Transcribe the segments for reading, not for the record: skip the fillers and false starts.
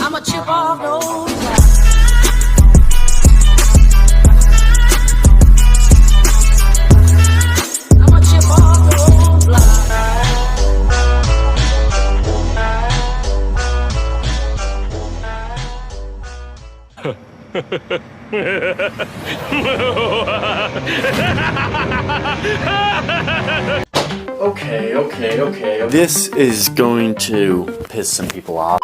I'm a chip off the old block. I'm a chip off the old block. Okay. This is going to piss some people off.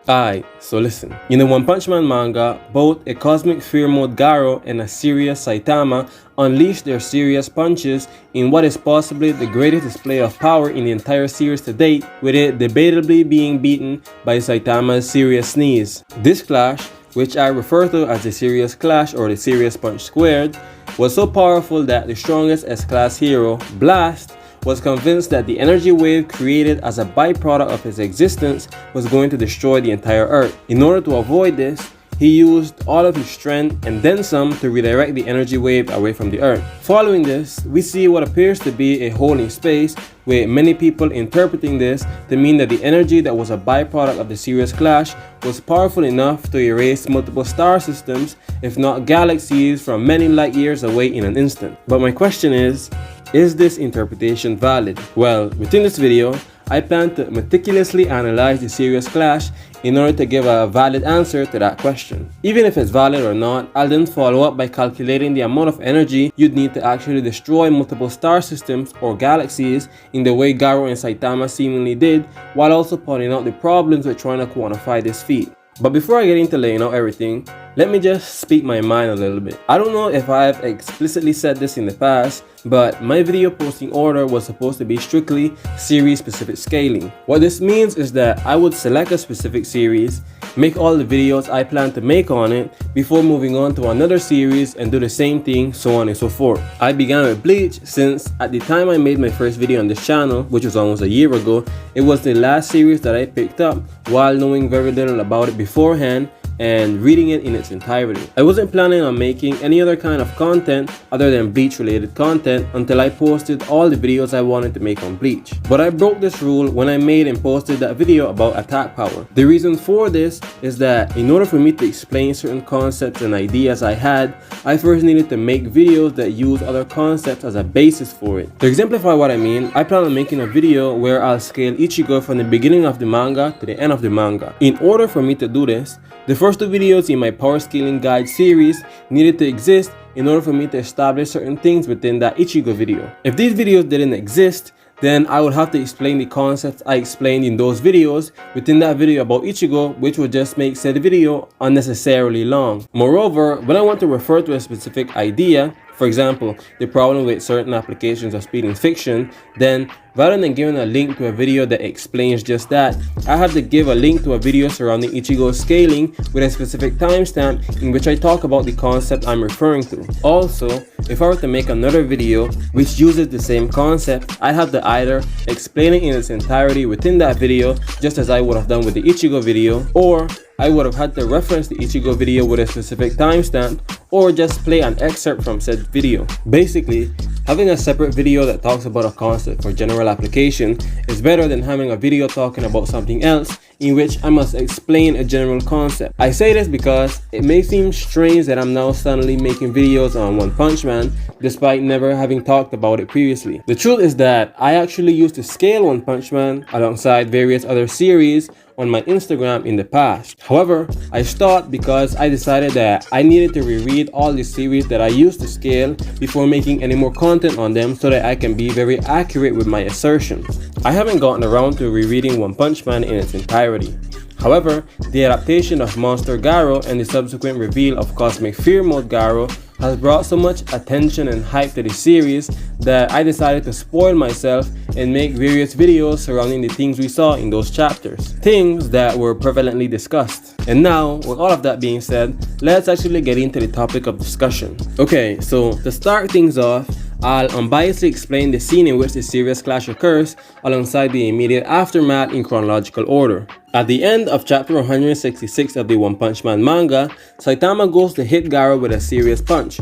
Alright, so listen. In the One Punch Man manga, both a cosmic fear mode Garo and a serious Saitama unleash their serious punches in what is possibly the greatest display of power in the entire series to date, with it debatably being beaten by Saitama's serious sneeze. This clash, which I refer to as the serious clash or the serious punch squared, was so powerful that the strongest S-class hero, Blast, was convinced that the energy wave created as a byproduct of his existence was going to destroy the entire Earth. In order to avoid this, he used all of his strength and then some to redirect the energy wave away from the Earth. Following this, we see what appears to be a hole in space, with many people interpreting this to mean that the energy that was a byproduct of the serious clash was powerful enough to erase multiple star systems, if not galaxies, from many light years away in an instant. But my question is this interpretation valid? Well, within this video, I plan to meticulously analyze the serious clash in order to give a valid answer to that question. Even if it's valid or not, I'll then follow up by calculating the amount of energy you'd need to actually destroy multiple star systems or galaxies in the way Garo and Saitama seemingly did, while also pointing out the problems with trying to quantify this feat. But before I get into laying out everything, let me just speak my mind a little bit. I don't know if I've explicitly said this in the past, but my video posting order was supposed to be strictly series specific scaling. What this means is that I would select a specific series, make all the videos I plan to make on it before moving on to another series and do the same thing, so on and so forth. I began with Bleach since at the time I made my first video on this channel, which was almost a year ago, it was the last series that I picked up while knowing very little about it beforehand and reading it in its entirety. I wasn't planning on making any other kind of content other than Bleach related content until I posted all the videos I wanted to make on Bleach. But I broke this rule when I made and posted that video about attack power. The reason for this is that in order for me to explain certain concepts and ideas I had, I first needed to make videos that use other concepts as a basis for it. To exemplify what I mean, I plan on making a video where I'll scale Ichigo from the beginning of the manga to the end of the manga. In order for me to do this, the first two videos in my power scaling guide series needed to exist in order for me to establish certain things within that Ichigo video. If these videos didn't exist, then I would have to explain the concepts I explained in those videos within that video about Ichigo, which would just make said video unnecessarily long. Moreover, when I want to refer to a specific idea, for example, the problem with certain applications of speed in fiction, then rather than giving a link to a video that explains just that, I have to give a link to a video surrounding Ichigo scaling with a specific timestamp in which I talk about the concept I'm referring to. Also, if I were to make another video which uses the same concept, I'd have to either explain it in its entirety within that video, just as I would have done with the Ichigo video, or I would have had to reference the Ichigo video with a specific timestamp, or just play an excerpt from said video. Basically, having a separate video that talks about a concept for general application is better than having a video talking about something else in which I must explain a general concept. I say this because it may seem strange that I'm now suddenly making videos on One Punch Man despite never having talked about it previously. The truth is that I actually used to scale One Punch Man alongside various other series on my Instagram in the past. However, I stopped because I decided that I needed to reread all the series that I used to scale before making any more content on them so that I can be very accurate with my assertions. I haven't gotten around to rereading One Punch Man in its entirety. However, the adaptation of Monster Garo and the subsequent reveal of Cosmic Fear Mode Garo has brought so much attention and hype to the series that I decided to spoil myself and make various videos surrounding the things we saw in those chapters. Things that were prevalently discussed. And now, with all of that being said, let's actually get into the topic of discussion. Okay, so to start things off, I'll unbiasedly explain the scene in which the serious clash occurs alongside the immediate aftermath in chronological order. At the end of chapter 166 of the One Punch Man manga, Saitama goes to hit Garo with a serious punch,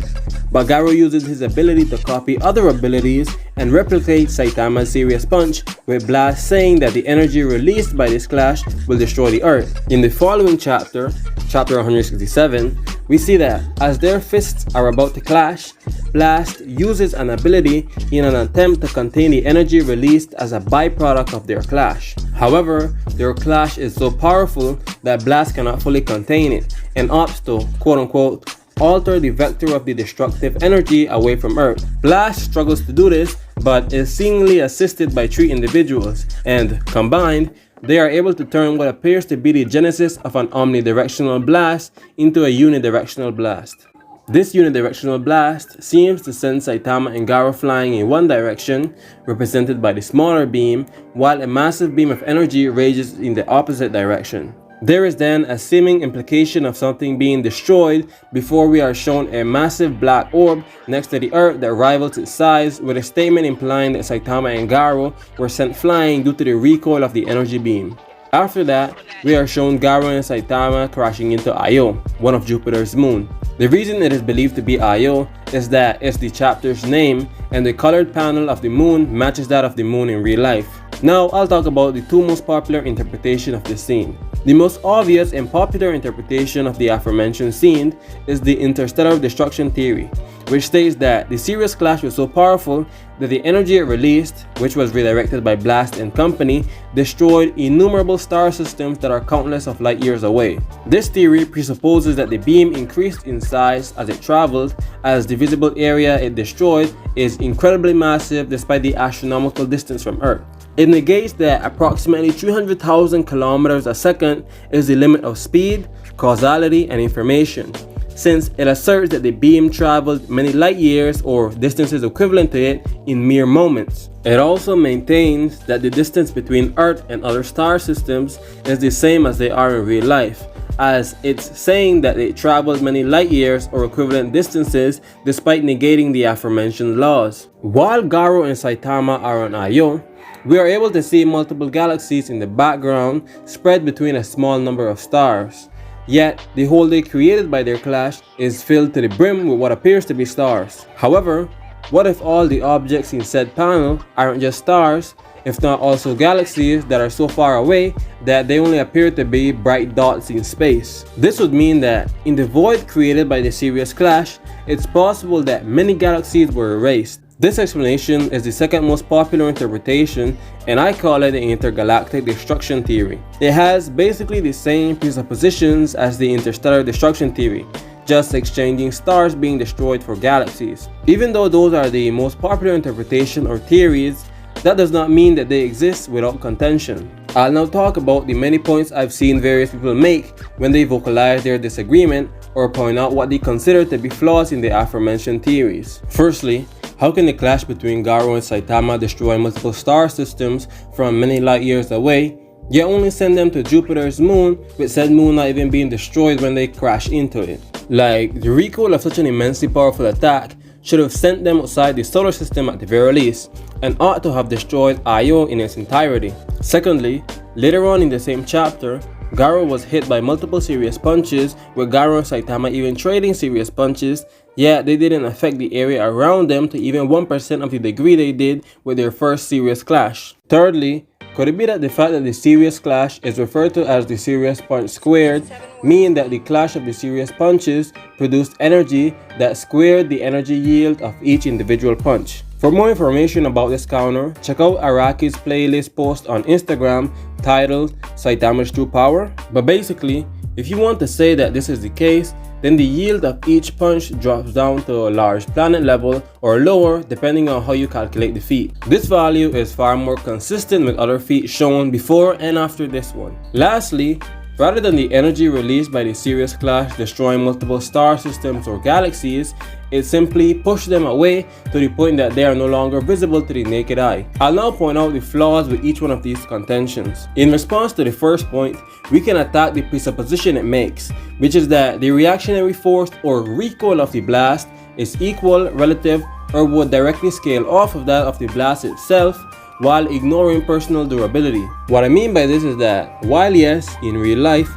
but Garo uses his ability to copy other abilities and replicate Saitama's serious punch, with Blast saying that the energy released by this clash will destroy the earth. In the following chapter, chapter 167, we see that as their fists are about to clash, Blast uses an ability in an attempt to contain the energy released as a byproduct of their clash. However, their clash is so powerful that Blast cannot fully contain it and opts to, quote-unquote, alter the vector of the destructive energy away from Earth. Blast struggles to do this, but is seemingly assisted by 3 individuals, and combined, they are able to turn what appears to be the genesis of an omnidirectional blast into a unidirectional blast. This unidirectional blast seems to send Saitama and Garo flying in one direction, represented by the smaller beam, while a massive beam of energy rages in the opposite direction. There is then a seeming implication of something being destroyed before we are shown a massive black orb next to the earth that rivals its size, with a statement implying that Saitama and Garo were sent flying due to the recoil of the energy beam. After that, we are shown Garo and Saitama crashing into Io, one of Jupiter's moon. The reason it is believed to be Io is that it's the chapter's name, and the colored panel of the moon matches that of the moon in real life. Now, I'll talk about the 2 most popular interpretations of this scene. The most obvious and popular interpretation of the aforementioned scene is the interstellar destruction theory, which states that the serious clash was so powerful that the energy it released, which was redirected by Blast and company, destroyed innumerable star systems that are countless of light years away. This theory presupposes that the beam increased in size as it traveled, as the visible area it destroyed is incredibly massive despite the astronomical distance from Earth. It negates that approximately 300,000 kilometers a second is the limit of speed, causality, and information, since it asserts that the beam traveled many light years or distances equivalent to it in mere moments. It also maintains that the distance between Earth and other star systems is the same as they are in real life, as it's saying that it traveled many light years or equivalent distances despite negating the aforementioned laws. While Garo and Saitama are on Io, we are able to see multiple galaxies in the background spread between a small number of stars. Yet, the hole they created by their clash is filled to the brim with what appears to be stars. However, what if all the objects in said panel aren't just stars, if not also galaxies that are so far away that they only appear to be bright dots in space? This would mean that, in the void created by the serious clash, it's possible that many galaxies were erased. This explanation is the second most popular interpretation, and I call it the intergalactic destruction theory. It has basically the same presuppositions as the interstellar destruction theory, just exchanging stars being destroyed for galaxies. Even though those are the most popular interpretation or theories, that does not mean that they exist without contention. I'll now talk about the many points I've seen various people make when they vocalize their disagreement or point out what they consider to be flaws in the aforementioned theories. Firstly, how can the clash between Garo and Saitama destroy multiple star systems from many light years away, yet only send them to Jupiter's moon, with said moon not even being destroyed when they crash into it? Like, the recoil of such an immensely powerful attack should have sent them outside the solar system at the very least, and ought to have destroyed Io in its entirety. Secondly, later on in the same chapter, Garo was hit by multiple serious punches, with Garo and Saitama even trading serious punches, yet they didn't affect the area around them to even 1% of the degree they did with their first serious clash. Thirdly, could it be that the fact that the serious clash is referred to as the serious punch squared, meaning that the clash of the serious punches produced energy that squared the energy yield of each individual punch? For more information about this counter, check out Araki's playlist post on Instagram titled Saitama's True Power. But basically, if you want to say that this is the case, then the yield of each punch drops down to a large planet level or lower depending on how you calculate the feat. This value is far more consistent with other feats shown before and after this one. Lastly, rather than the energy released by the serious clash destroying multiple star systems or galaxies, it simply pushed them away to the point that they are no longer visible to the naked eye. I'll now point out the flaws with each one of these contentions. In response to the first point, we can attack the presupposition it makes, which is that the reactionary force or recoil of the blast is equal relative or would directly scale off of that of the blast itself, while ignoring personal durability. What I mean by this is that while yes, in real life,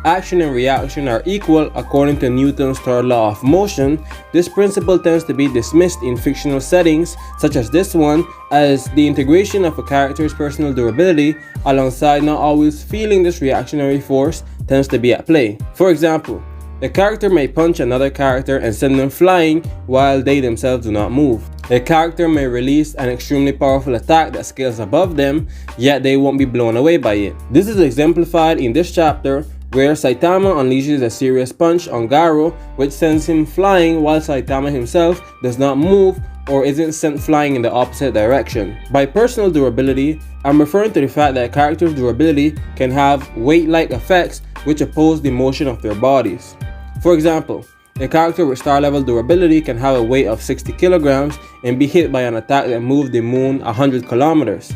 action and reaction are equal according to Newton's third law of motion, this principle tends to be dismissed in fictional settings such as this one, as the integration of a character's personal durability alongside not always feeling this reactionary force tends to be at play. For example, the character may punch another character and send them flying while they themselves do not move. The character may release an extremely powerful attack that scales above them, yet they won't be blown away by it. This is exemplified in this chapter, where Saitama unleashes a serious punch on Garo, which sends him flying while Saitama himself does not move or isn't sent flying in the opposite direction. By personal durability, I'm referring to the fact that a character's durability can have weight-like effects which oppose the motion of their bodies. For example, a character with star level durability can have a weight of 60 kilograms and be hit by an attack that moved the moon 100 kilometers.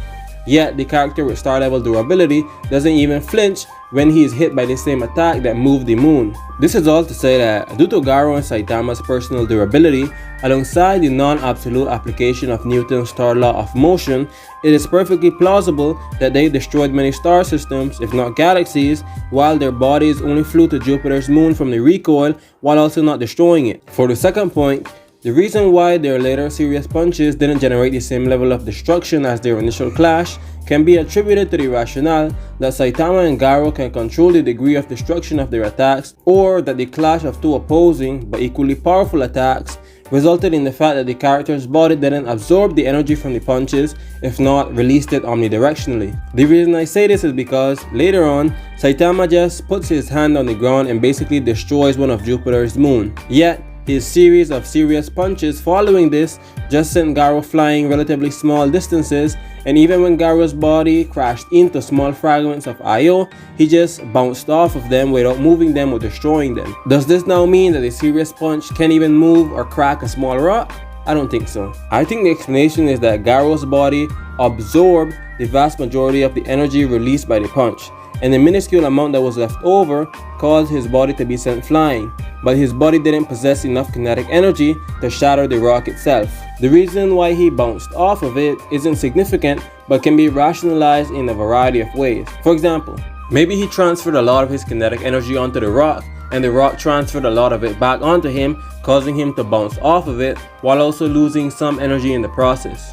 Yet the character with star level durability doesn't even flinch when he is hit by the same attack that moved the moon. This is all to say that due to Garo and Saitama's personal durability, alongside the non-absolute application of Newton's third law of motion, it is perfectly plausible that they destroyed many star systems, if not galaxies, while their bodies only flew to Jupiter's moon from the recoil while also not destroying it. For the second point, the reason why their later serious punches didn't generate the same level of destruction as their initial clash can be attributed to the rationale that Saitama and Garo can control the degree of destruction of their attacks, or that the clash of two opposing but equally powerful attacks resulted in the fact that the character's body didn't absorb the energy from the punches, if not released it omnidirectionally. The reason I say this is because later on, Saitama just puts his hand on the ground and basically destroys one of Jupiter's moon. Yet, his series of serious punches following this just sent Garo flying relatively small distances, and even when Garo's body crashed into small fragments of Io, he just bounced off of them without moving them or destroying them. Does this now mean that a serious punch can't even move or crack a small rock? I don't think so. I think the explanation is that Garo's body absorbed the vast majority of the energy released by the punch, and the minuscule amount that was left over caused his body to be sent flying, but his body didn't possess enough kinetic energy to shatter the rock itself. The reason why he bounced off of it isn't significant, but can be rationalized in a variety of ways. For example, maybe he transferred a lot of his kinetic energy onto the rock, and the rock transferred a lot of it back onto him, causing him to bounce off of it while also losing some energy in the process.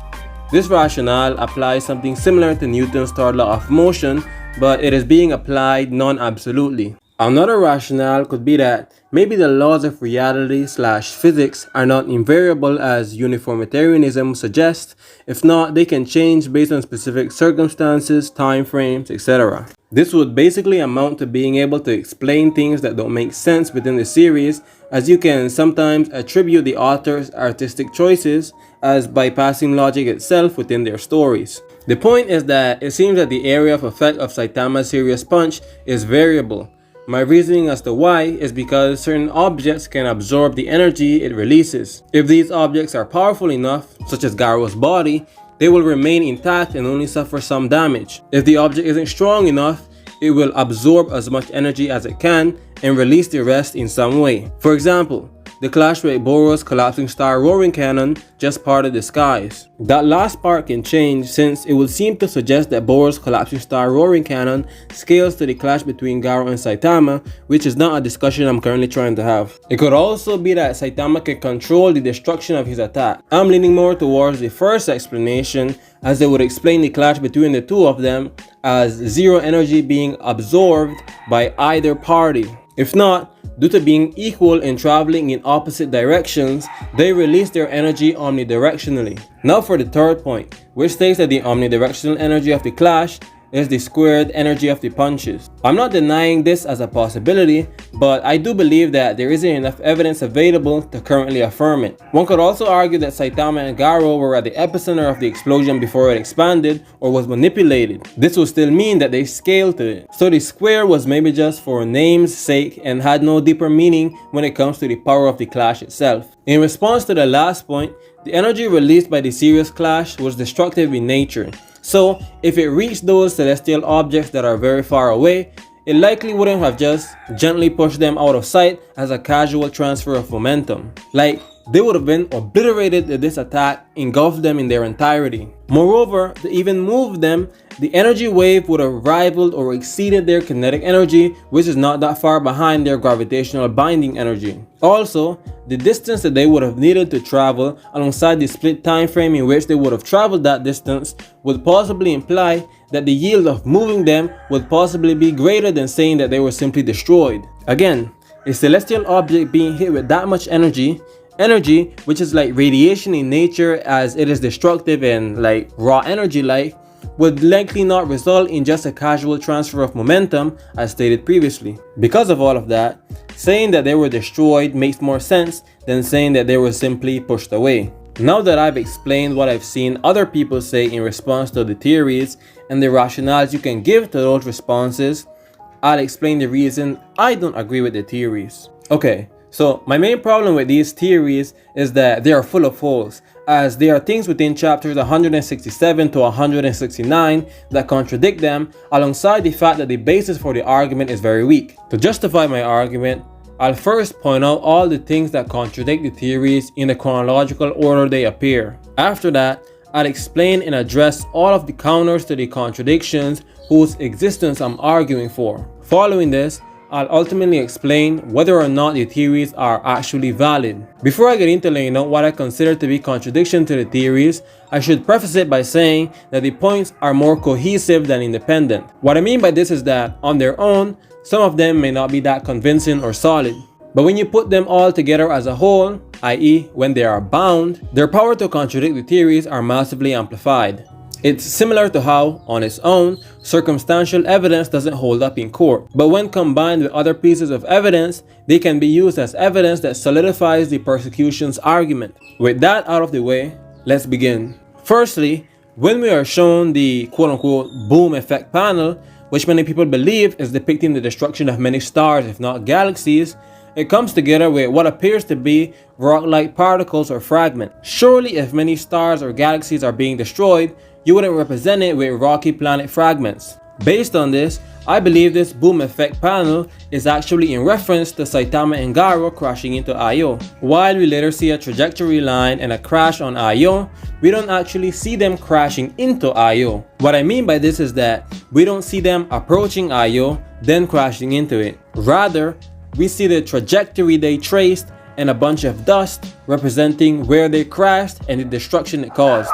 This rationale applies something similar to Newton's third law of motion, but it is being applied non-absolutely. Another rationale could be that maybe the laws of reality/physics are not invariable as uniformitarianism suggests. If not, they can change based on specific circumstances, time frames, etc. This would basically amount to being able to explain things that don't make sense within the series, as you can sometimes attribute the author's artistic choices as bypassing logic itself within their stories. The point is that it seems that the area of effect of Saitama's serious punch is variable. My reasoning as to why is because certain objects can absorb the energy it releases. If these objects are powerful enough, such as Garo's body, they will remain intact and only suffer some damage. If the object isn't strong enough, it will absorb as much energy as it can and release the rest in some way. For example, the clash with Boros' collapsing star roaring cannon just parted the skies. That last part can change, since it would seem to suggest that Boros' collapsing star roaring cannon scales to the clash between Garo and Saitama, which is not a discussion I'm currently trying to have. It could also be that Saitama can control the destruction of his attack. I'm leaning more towards the first explanation, as it would explain the clash between the two of them as zero energy being absorbed by either party. If not, due to being equal and traveling in opposite directions, they release their energy omnidirectionally. Now for the third point, which states that the omnidirectional energy of the clash is the squared energy of the punches. I'm not denying this as a possibility, but I do believe that there isn't enough evidence available to currently affirm it. One could also argue that Saitama and Garo were at the epicenter of the explosion before it expanded or was manipulated. This would still mean that they scaled to it. So the square was maybe just for name's sake and had no deeper meaning when it comes to the power of the clash itself. In response to the last point, the energy released by the serious clash was destructive in nature. So, if it reached those celestial objects that are very far away, it likely wouldn't have just gently pushed them out of sight as a casual transfer of momentum. Like, they would have been obliterated if this attack engulfed them in their entirety. Moreover, to even move them, the energy wave would have rivaled or exceeded their kinetic energy, which is not that far behind their gravitational binding energy. Also, the distance that they would have needed to travel alongside the split time frame in which they would have traveled that distance would possibly imply that the yield of moving them would possibly be greater than saying that they were simply destroyed. Again, a celestial object being hit with that much energy which is like radiation in nature, as it is destructive and like raw energy like, would likely not result in just a casual transfer of momentum as stated previously. Because of all of that, saying that they were destroyed makes more sense than saying that they were simply pushed away. Now that I've explained what I've seen other people say in response to the theories and the rationales you can give to those responses, I'll explain the reason I don't agree with the theories. Okay, so my main problem with these theories is that they are full of holes, as there are things within chapters 167 to 169 that contradict them, alongside the fact that the basis for the argument is very weak. To justify my argument, I'll first point out all the things that contradict the theories in the chronological order they appear. After that, I'll explain and address all of the counters to the contradictions whose existence I'm arguing for. Following this, I'll ultimately explain whether or not the theories are actually valid. Before I get into laying out what I consider to be contradiction to the theories, I should preface it by saying that the points are more cohesive than independent. What I mean by this is that, on their own, some of them may not be that convincing or solid. But when you put them all together as a whole, i.e. when they are bound, their power to contradict the theories are massively amplified. It's similar to how, on its own, circumstantial evidence doesn't hold up in court, but when combined with other pieces of evidence, they can be used as evidence that solidifies the prosecution's argument. With that out of the way, let's begin. Firstly, when we are shown the quote-unquote boom effect panel, which many people believe is depicting the destruction of many stars if not galaxies, it comes together with what appears to be rock-like particles or fragments. Surely if many stars or galaxies are being destroyed, you wouldn't represent it with rocky planet fragments. Based on this, I believe this boom effect panel is actually in reference to Saitama and Garo crashing into Io. While we later see a trajectory line and a crash on Io, we don't actually see them crashing into Io. What I mean by this is that we don't see them approaching Io, then crashing into it. Rather, we see the trajectory they traced and a bunch of dust representing where they crashed and the destruction it caused.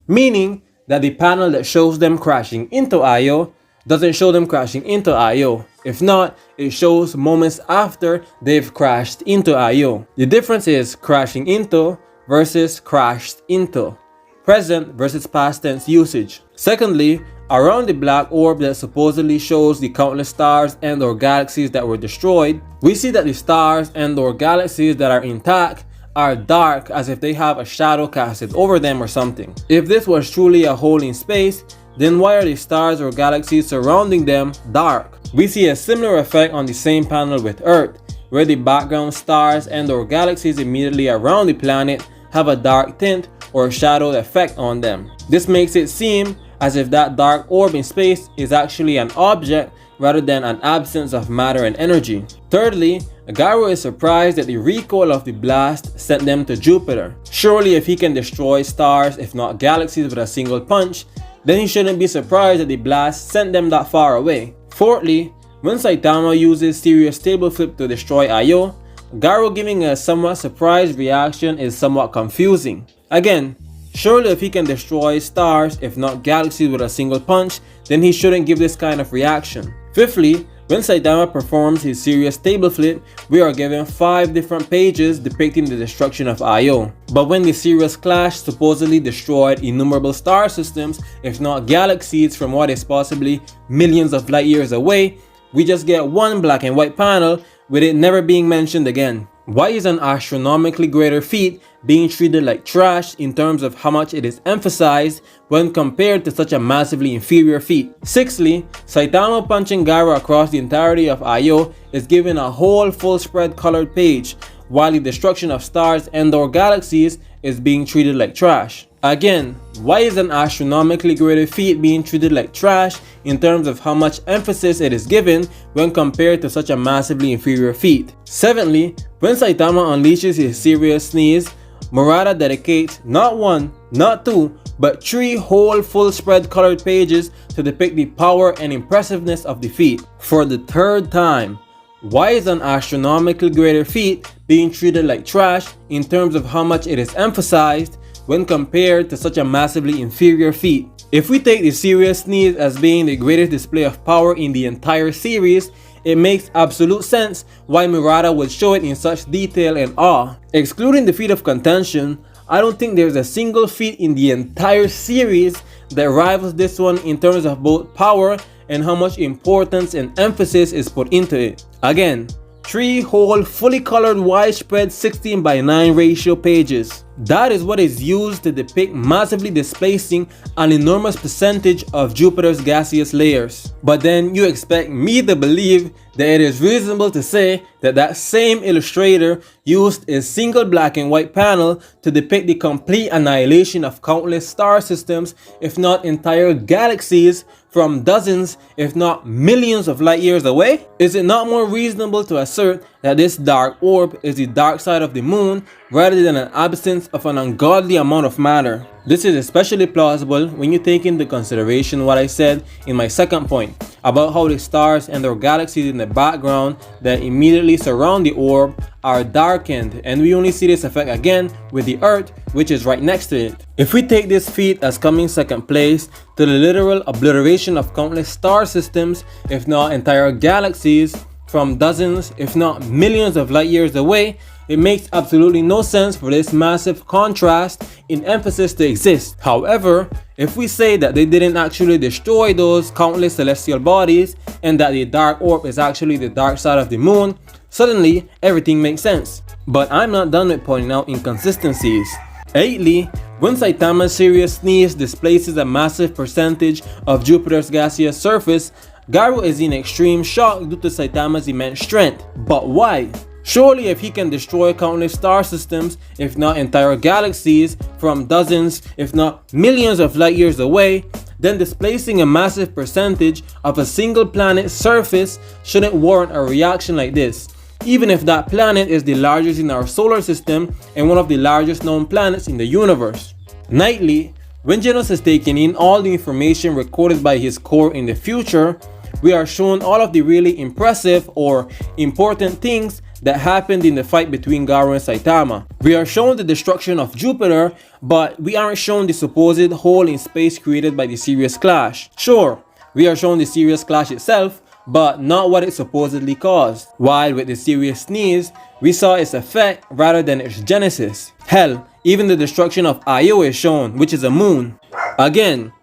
Meaning that the panel that shows them crashing into Io doesn't show them crashing into Io. If not, it shows moments after they've crashed into Io. The difference is crashing into versus crashed into. Present versus past tense usage. Secondly, around the black orb that supposedly shows the countless stars and or galaxies that were destroyed, we see that the stars and or galaxies that are intact are dark, as if they have a shadow casted over them or something. If this was truly a hole in space, then why are the stars or galaxies surrounding them dark? We see a similar effect on the same panel with Earth, where the background stars and or galaxies immediately around the planet have a dark tint or shadowed effect on them. This makes it seem as if that dark orb in space is actually an object rather than an absence of matter and energy. Thirdly, Garo is surprised that the recoil of the blast sent them to Jupiter. Surely if he can destroy stars if not galaxies with a single punch, then he shouldn't be surprised that the blast sent them that far away. Fourthly, when Saitama uses Sirius table flip to destroy Io, Garo giving a somewhat surprised reaction is somewhat confusing. Again, surely if he can destroy stars if not galaxies with a single punch, then he shouldn't give this kind of reaction. Fifthly, when Saitama performs his Sirius table flip, we are given 5 different pages depicting the destruction of Io. But when the Sirius clash supposedly destroyed innumerable star systems, if not galaxies, from what is possibly millions of light years away, we just get one black and white panel with it never being mentioned again. Why is an astronomically greater feat being treated like trash in terms of how much it is emphasized when compared to such a massively inferior feat? Sixthly, Saitama punching Garo across the entirety of Io is given a whole full spread colored page, while the destruction of stars and or galaxies is being treated like trash. Again, why is an astronomically greater feat being treated like trash in terms of how much emphasis it is given when compared to such a massively inferior feat? Seventhly, when Saitama unleashes his Sirius sneeze, Murata dedicates not one, not two, but 3 whole full spread colored pages to depict the power and impressiveness of the feat. For the 3rd time, why is an astronomically greater feat being treated like trash in terms of how much it is emphasized when compared to such a massively inferior feat? If we take the serious sneeze as being the greatest display of power in the entire series, it makes absolute sense why Murata would show it in such detail and awe. Excluding the feat of contention, I don't think there's a single feat in the entire series that rivals this one in terms of both power and how much importance and emphasis is put into it. Again, 3 whole fully colored widespread 16:9 ratio pages. That is what is used to depict massively displacing an enormous percentage of Jupiter's gaseous layers. But then you expect me to believe that it is reasonable to say that that same illustrator used a single black and white panel to depict the complete annihilation of countless star systems, if not entire galaxies, from dozens, if not millions of light years away? Is it not more reasonable to assert that this dark orb is the dark side of the moon rather than an absence of an ungodly amount of matter? This is especially plausible when you take into consideration what I said in my second point about how the stars and their galaxies in the background that immediately surround the orb are darkened, and we only see this effect again with the Earth, which is right next to it. If we take this feat as coming second place to the literal obliteration of countless star systems, if not entire galaxies, from dozens, if not millions of light years away, it makes absolutely no sense for this massive contrast in emphasis to exist. However, if we say that they didn't actually destroy those countless celestial bodies and that the dark orb is actually the dark side of the moon, suddenly everything makes sense. But I'm not done with pointing out inconsistencies. 8ly, when Saitama's Sirius sneeze displaces a massive percentage of Jupiter's gaseous surface, Garo is in extreme shock due to Saitama's immense strength. But why? Surely if he can destroy countless star systems, if not entire galaxies, from dozens, if not millions of light years away, then displacing a massive percentage of a single planet's surface shouldn't warrant a reaction like this, even if that planet is the largest in our solar system and one of the largest known planets in the universe. 9ly, when Genos is taking in all the information recorded by his core in the future, we are shown all of the really impressive or important things that happened in the fight between Garo and Saitama. We are shown the destruction of Jupiter, but we aren't shown the supposed hole in space created by the Sirius clash. Sure, we are shown the Sirius clash itself, but not what it supposedly caused. While with the Sirius sneeze, we saw its effect rather than its genesis. Hell, even the destruction of Io is shown, which is a moon. Again,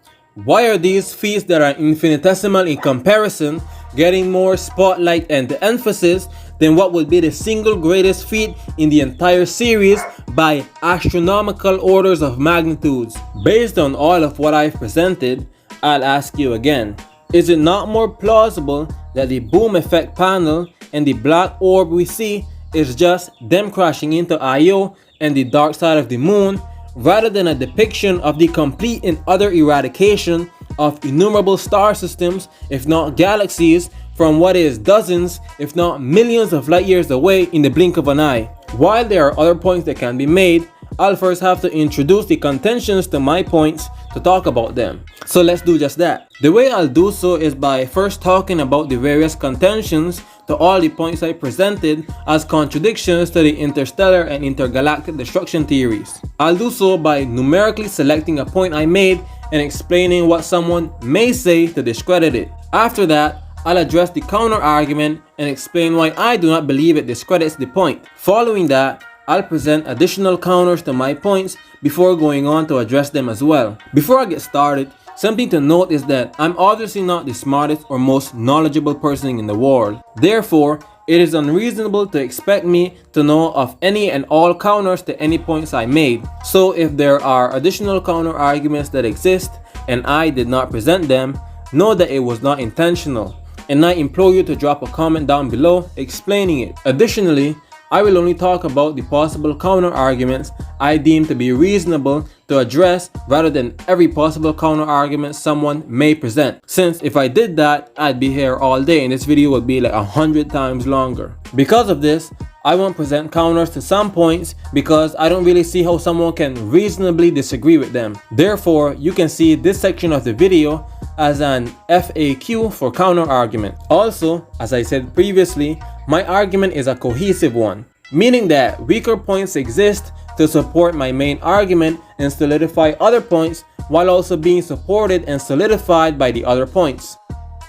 why are these feats that are infinitesimal in comparison getting more spotlight and emphasis than what would be the single greatest feat in the entire series by astronomical orders of magnitudes? Based on all of what I've presented, I'll ask you again, is it not more plausible that the boom effect panel and the black orb we see is just them crashing into Io and the dark side of the moon, rather than a depiction of the complete and utter eradication of innumerable star systems, if not galaxies, from what is dozens, if not millions of light years away in the blink of an eye? While there are other points that can be made, I'll first have to introduce the contentions to my points to talk about them. So let's do just that. The way I'll do so is by first talking about the various contentions to all the points I presented as contradictions to the interstellar and intergalactic destruction theories. I'll do so by numerically selecting a point I made and explaining what someone may say to discredit it. After that, I'll address the counter argument and explain why I do not believe it discredits the point. Following that, I'll present additional counters to my points before going on to address them as well. Before I get started, something to note is that I'm obviously not the smartest or most knowledgeable person in the world. Therefore, it is unreasonable to expect me to know of any and all counters to any points I made. So if there are additional counter arguments that exist and I did not present them, know that it was not intentional, and I implore you to drop a comment down below explaining it. Additionally, I will only talk about the possible counter arguments I deem to be reasonable to address rather than every possible counter argument someone may present, since if I did that, I'd be here all day and this video would be like 100 times longer. Because of this, I won't present counters to some points because I don't really see how someone can reasonably disagree with them. Therefore, you can see this section of the video as an FAQ for counter argument. Also, as I said previously, my argument is a cohesive one, meaning that weaker points exist to support my main argument and solidify other points while also being supported and solidified by the other points.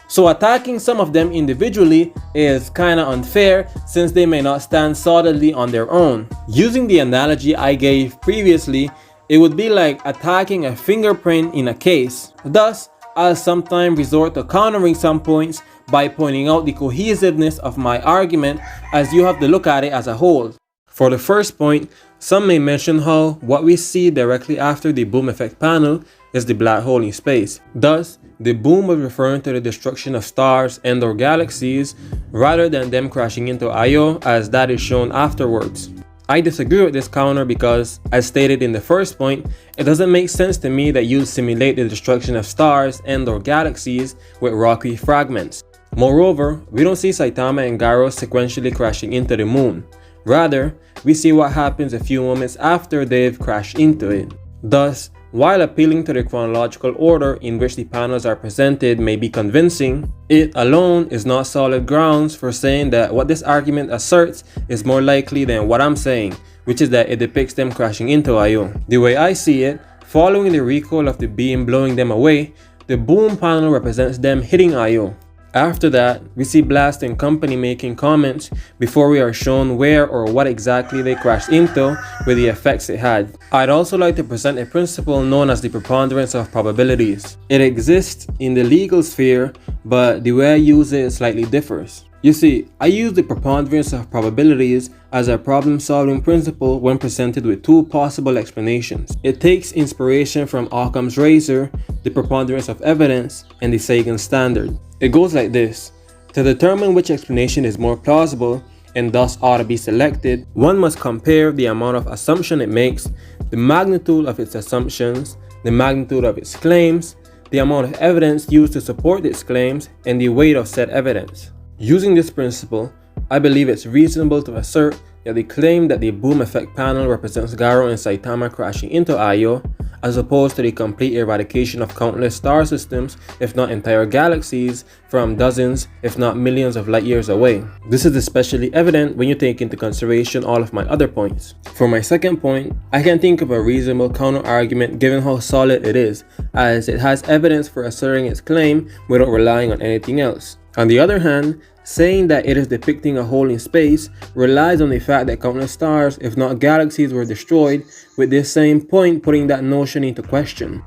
So attacking some of them individually is kinda unfair since they may not stand solidly on their own. Using the analogy I gave previously, it would be like attacking a fingerprint in a case. Thus, I'll sometimes resort to countering some points by pointing out the cohesiveness of my argument, as you have to look at it as a whole. For the first point, some may mention how what we see directly after the boom effect panel is the black hole in space. Thus, the boom was referring to the destruction of stars and or galaxies rather than them crashing into Io, as that is shown afterwards. I disagree with this counter because, as stated in the first point, it doesn't make sense to me that you'd simulate the destruction of stars and or galaxies with rocky fragments. Moreover, we don't see Saitama and Garo sequentially crashing into the moon. Rather, we see what happens a few moments after they've crashed into it. Thus, while appealing to the chronological order in which the panels are presented may be convincing, it alone is not solid grounds for saying that what this argument asserts is more likely than what I'm saying, which is that it depicts them crashing into Io. The way I see it, following the recoil of the beam blowing them away, the boom panel represents them hitting Io. After that, we see Blast and company making comments before we are shown where or what exactly they crashed into with the effects it had. I'd also like to present a principle known as the preponderance of probabilities. It exists in the legal sphere, but the way I use it slightly differs. You see, I use the preponderance of probabilities as a problem-solving principle when presented with two possible explanations. It takes inspiration from Occam's razor, the preponderance of evidence, and the Sagan standard. It goes like this: to determine which explanation is more plausible and thus ought to be selected, one must compare the amount of assumption it makes, the magnitude of its assumptions, the magnitude of its claims, the amount of evidence used to support its claims, and the weight of said evidence. Using this principle, I believe it's reasonable to assert that the claim that the boom effect panel represents Garo and Saitama crashing into Io, as opposed to the complete eradication of countless star systems, if not entire galaxies, from dozens, if not millions of light years away. This is especially evident when you take into consideration all of my other points. For my second point, I can think of a reasonable counter-argument given how solid it is, as it has evidence for asserting its claim without relying on anything else. On the other hand, saying that it is depicting a hole in space relies on the fact that countless stars, if not galaxies, were destroyed, with this same point putting that notion into question.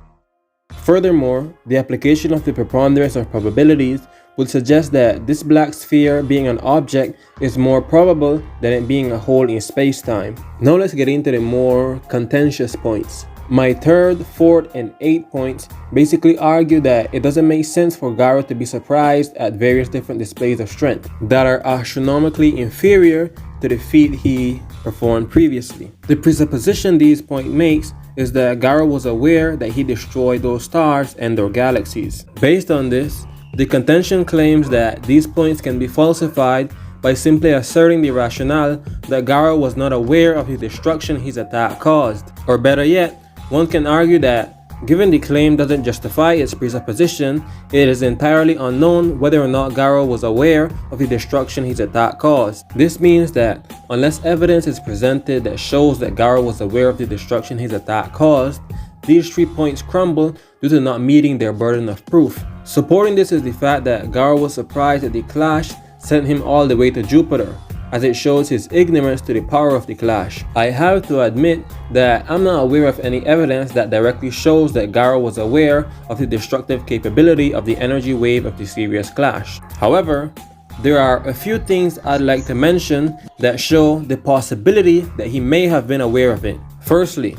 Furthermore, the application of the preponderance of probabilities would suggest that this black sphere being an object is more probable than it being a hole in space-time. Now let's get into the more contentious points. My third, fourth, and eighth points basically argue that it doesn't make sense for Garo to be surprised at various different displays of strength that are astronomically inferior to the feat he performed previously. The presupposition these points makes is that Garo was aware that he destroyed those stars and their galaxies. Based on this, the contention claims that these points can be falsified by simply asserting the rationale that Garo was not aware of the destruction his attack caused. Or better yet, one can argue that, given the claim doesn't justify its presupposition, it is entirely unknown whether or not Garo was aware of the destruction his attack caused. This means that, unless evidence is presented that shows that Garo was aware of the destruction his attack caused, these 3 points crumble due to not meeting their burden of proof. Supporting this is the fact that Garo was surprised that the clash sent him all the way to Jupiter, as it shows his ignorance to the power of the clash. I have to admit that I'm not aware of any evidence that directly shows that Garo was aware of the destructive capability of the energy wave of the Sirius clash. However, there are a few things I'd like to mention that show the possibility that he may have been aware of it. Firstly,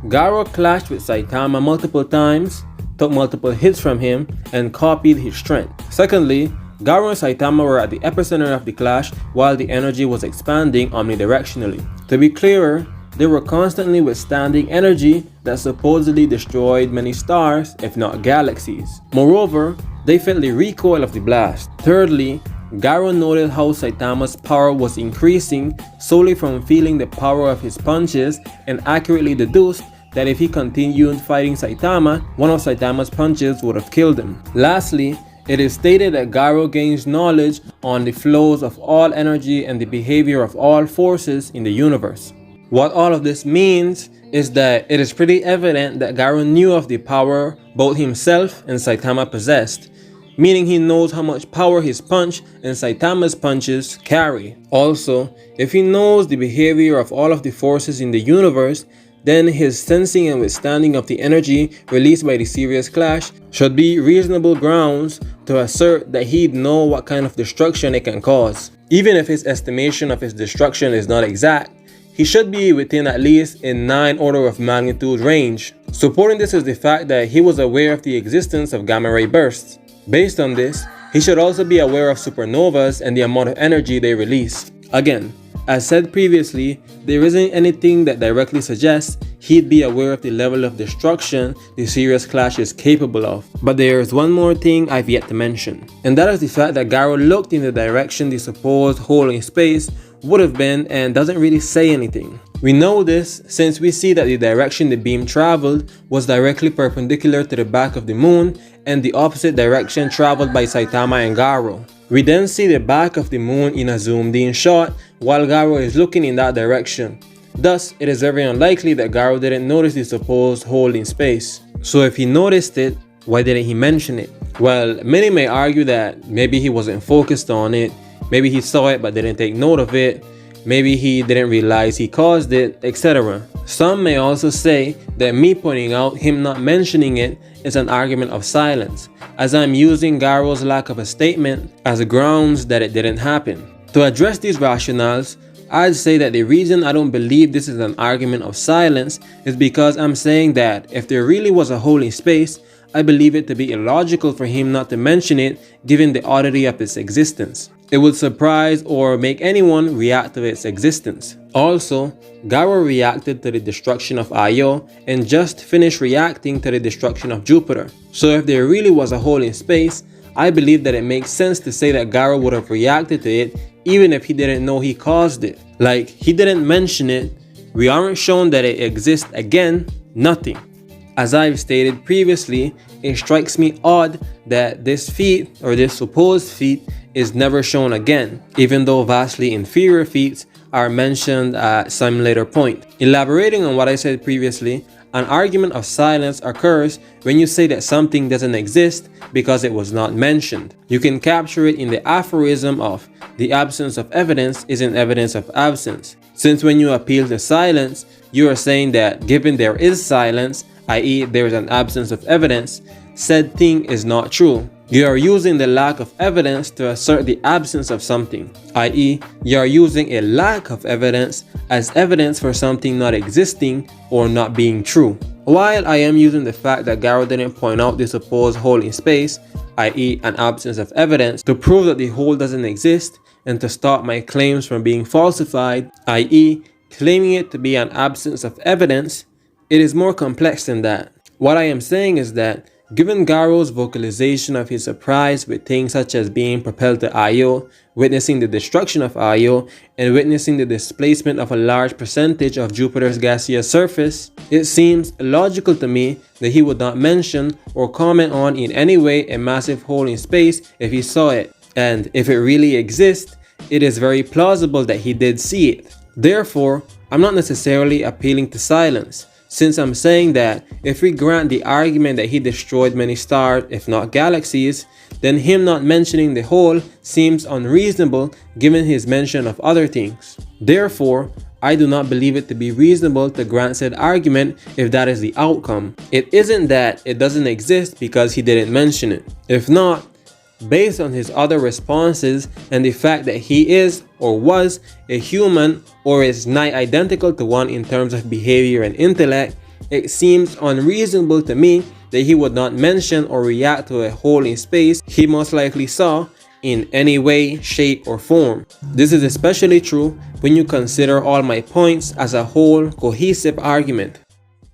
Garo clashed with Saitama multiple times, took multiple hits from him, and copied his strength. Secondly, Garo and Saitama were at the epicenter of the clash while the energy was expanding omnidirectionally. To be clearer, they were constantly withstanding energy that supposedly destroyed many stars, if not galaxies. Moreover, they felt the recoil of the blast. Thirdly, Garo noted how Saitama's power was increasing solely from feeling the power of his punches and accurately deduced that if he continued fighting Saitama, one of Saitama's punches would have killed him. Lastly, it is stated that Garo gains knowledge on the flows of all energy and the behavior of all forces in the universe. What all of this means is that it is pretty evident that Garo knew of the power both himself and Saitama possessed, meaning he knows how much power his punch and Saitama's punches carry. Also, if he knows the behavior of all of the forces in the universe, then his sensing and withstanding of the energy released by the serious clash should be reasonable grounds to assert that he'd know what kind of destruction it can cause. Even if his estimation of its destruction is not exact, he should be within at least a 9 order of magnitude range. Supporting this is the fact that he was aware of the existence of gamma ray bursts. Based on this, he should also be aware of supernovas and the amount of energy they release. Again, as said previously, there isn't anything that directly suggests he'd be aware of the level of destruction the serious clash is capable of. But there is one more thing I've yet to mention, and that is the fact that Garo looked in the direction the supposed hole in space would have been and doesn't really say anything. We know this since we see that the direction the beam traveled was directly perpendicular to the back of the moon and the opposite direction traveled by Saitama and Garo. We then see the back of the moon in a zoomed in shot while Garo is looking in that direction. Thus, it is very unlikely that Garo didn't notice the supposed hole in space. So if he noticed it, why didn't he mention it? Well, many may argue that maybe he wasn't focused on it, maybe he saw it but didn't take note of it, maybe he didn't realize he caused it, etc. Some may also say that me pointing out him not mentioning it is an argument of silence, as I'm using Garo's lack of a statement as grounds that it didn't happen. To address these rationales, I'd say that the reason I don't believe this is an argument of silence is because I'm saying that if there really was a hole in space, I believe it to be illogical for him not to mention it given the oddity of its existence. It would surprise or make anyone react to its existence. Also, Garo reacted to the destruction of Io and just finished reacting to the destruction of Jupiter. So if there really was a hole in space, I believe that it makes sense to say that Garo would have reacted to it even if he didn't know he caused it. Like, he didn't mention it, we aren't shown that it exists again, nothing. As I've stated previously, it strikes me odd that this feat, or this supposed feat, is never shown again, even though vastly inferior feats are mentioned at some later point. Elaborating on what I said previously, an argument of silence occurs when you say that something doesn't exist because it was not mentioned. You can capture it in the aphorism of the absence of evidence isn't evidence of absence. Since when you appeal to silence, you are saying that given there is silence, i.e. there is an absence of evidence, said thing is not true. You are using the lack of evidence to assert the absence of something, i.e. you are using a lack of evidence as evidence for something not existing or not being true. While I am using the fact that Garo didn't point out the supposed hole in space, i.e. an absence of evidence, to prove that the hole doesn't exist and to stop my claims from being falsified, i.e. claiming it to be an absence of evidence, it is more complex than that. What I am saying is that given Garo's vocalization of his surprise with things such as being propelled to Io, witnessing the destruction of Io, and witnessing the displacement of a large percentage of Jupiter's gaseous surface, it seems logical to me that he would not mention or comment on in any way a massive hole in space if he saw it. And if it really exists, it is very plausible that he did see it. Therefore, I'm not necessarily appealing to silence, since I'm saying that if we grant the argument that he destroyed many stars, if not galaxies, then him not mentioning the hole seems unreasonable given his mention of other things. Therefore, I do not believe it to be reasonable to grant said argument if that is the outcome. It isn't that it doesn't exist because he didn't mention it. If not, based on his other responses and the fact that he is or was a human or is nigh identical to one in terms of behavior and intellect, it seems unreasonable to me that he would not mention or react to a hole in space he most likely saw in any way, shape, or form. This is especially true when you consider all my points as a whole cohesive argument.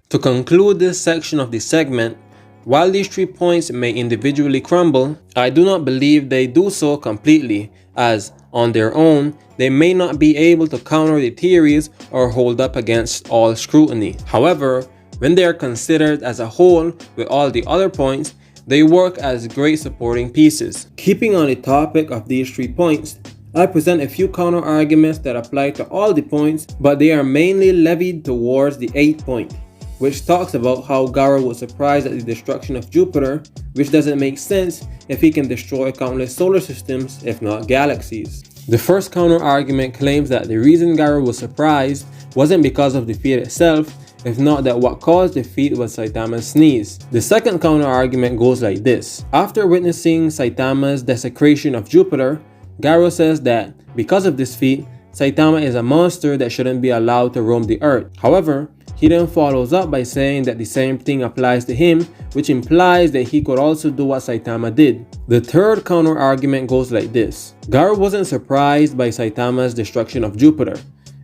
To conclude this section of the segment, while these 3 points may individually crumble, I do not believe they do so completely, as on their own, they may not be able to counter the theories or hold up against all scrutiny. However, when they are considered as a whole with all the other points, they work as great supporting pieces. Keeping on the topic of these 3 points, I present a few counter arguments that apply to all the points, but they are mainly levied towards the 8th point, which talks about how Garo was surprised at the destruction of Jupiter, which doesn't make sense if he can destroy countless solar systems, if not galaxies. The first counter argument claims that the reason Garo was surprised wasn't because of the feat itself, if not that what caused the feat was Saitama's sneeze. The second counter argument goes like this. After witnessing Saitama's desecration of Jupiter, Garo says that because of this feat, Saitama is a monster that shouldn't be allowed to roam the earth. However, he then follows up by saying that the same thing applies to him, which implies that he could also do what Saitama did. The third counter argument goes like this. Garo wasn't surprised by Saitama's destruction of Jupiter.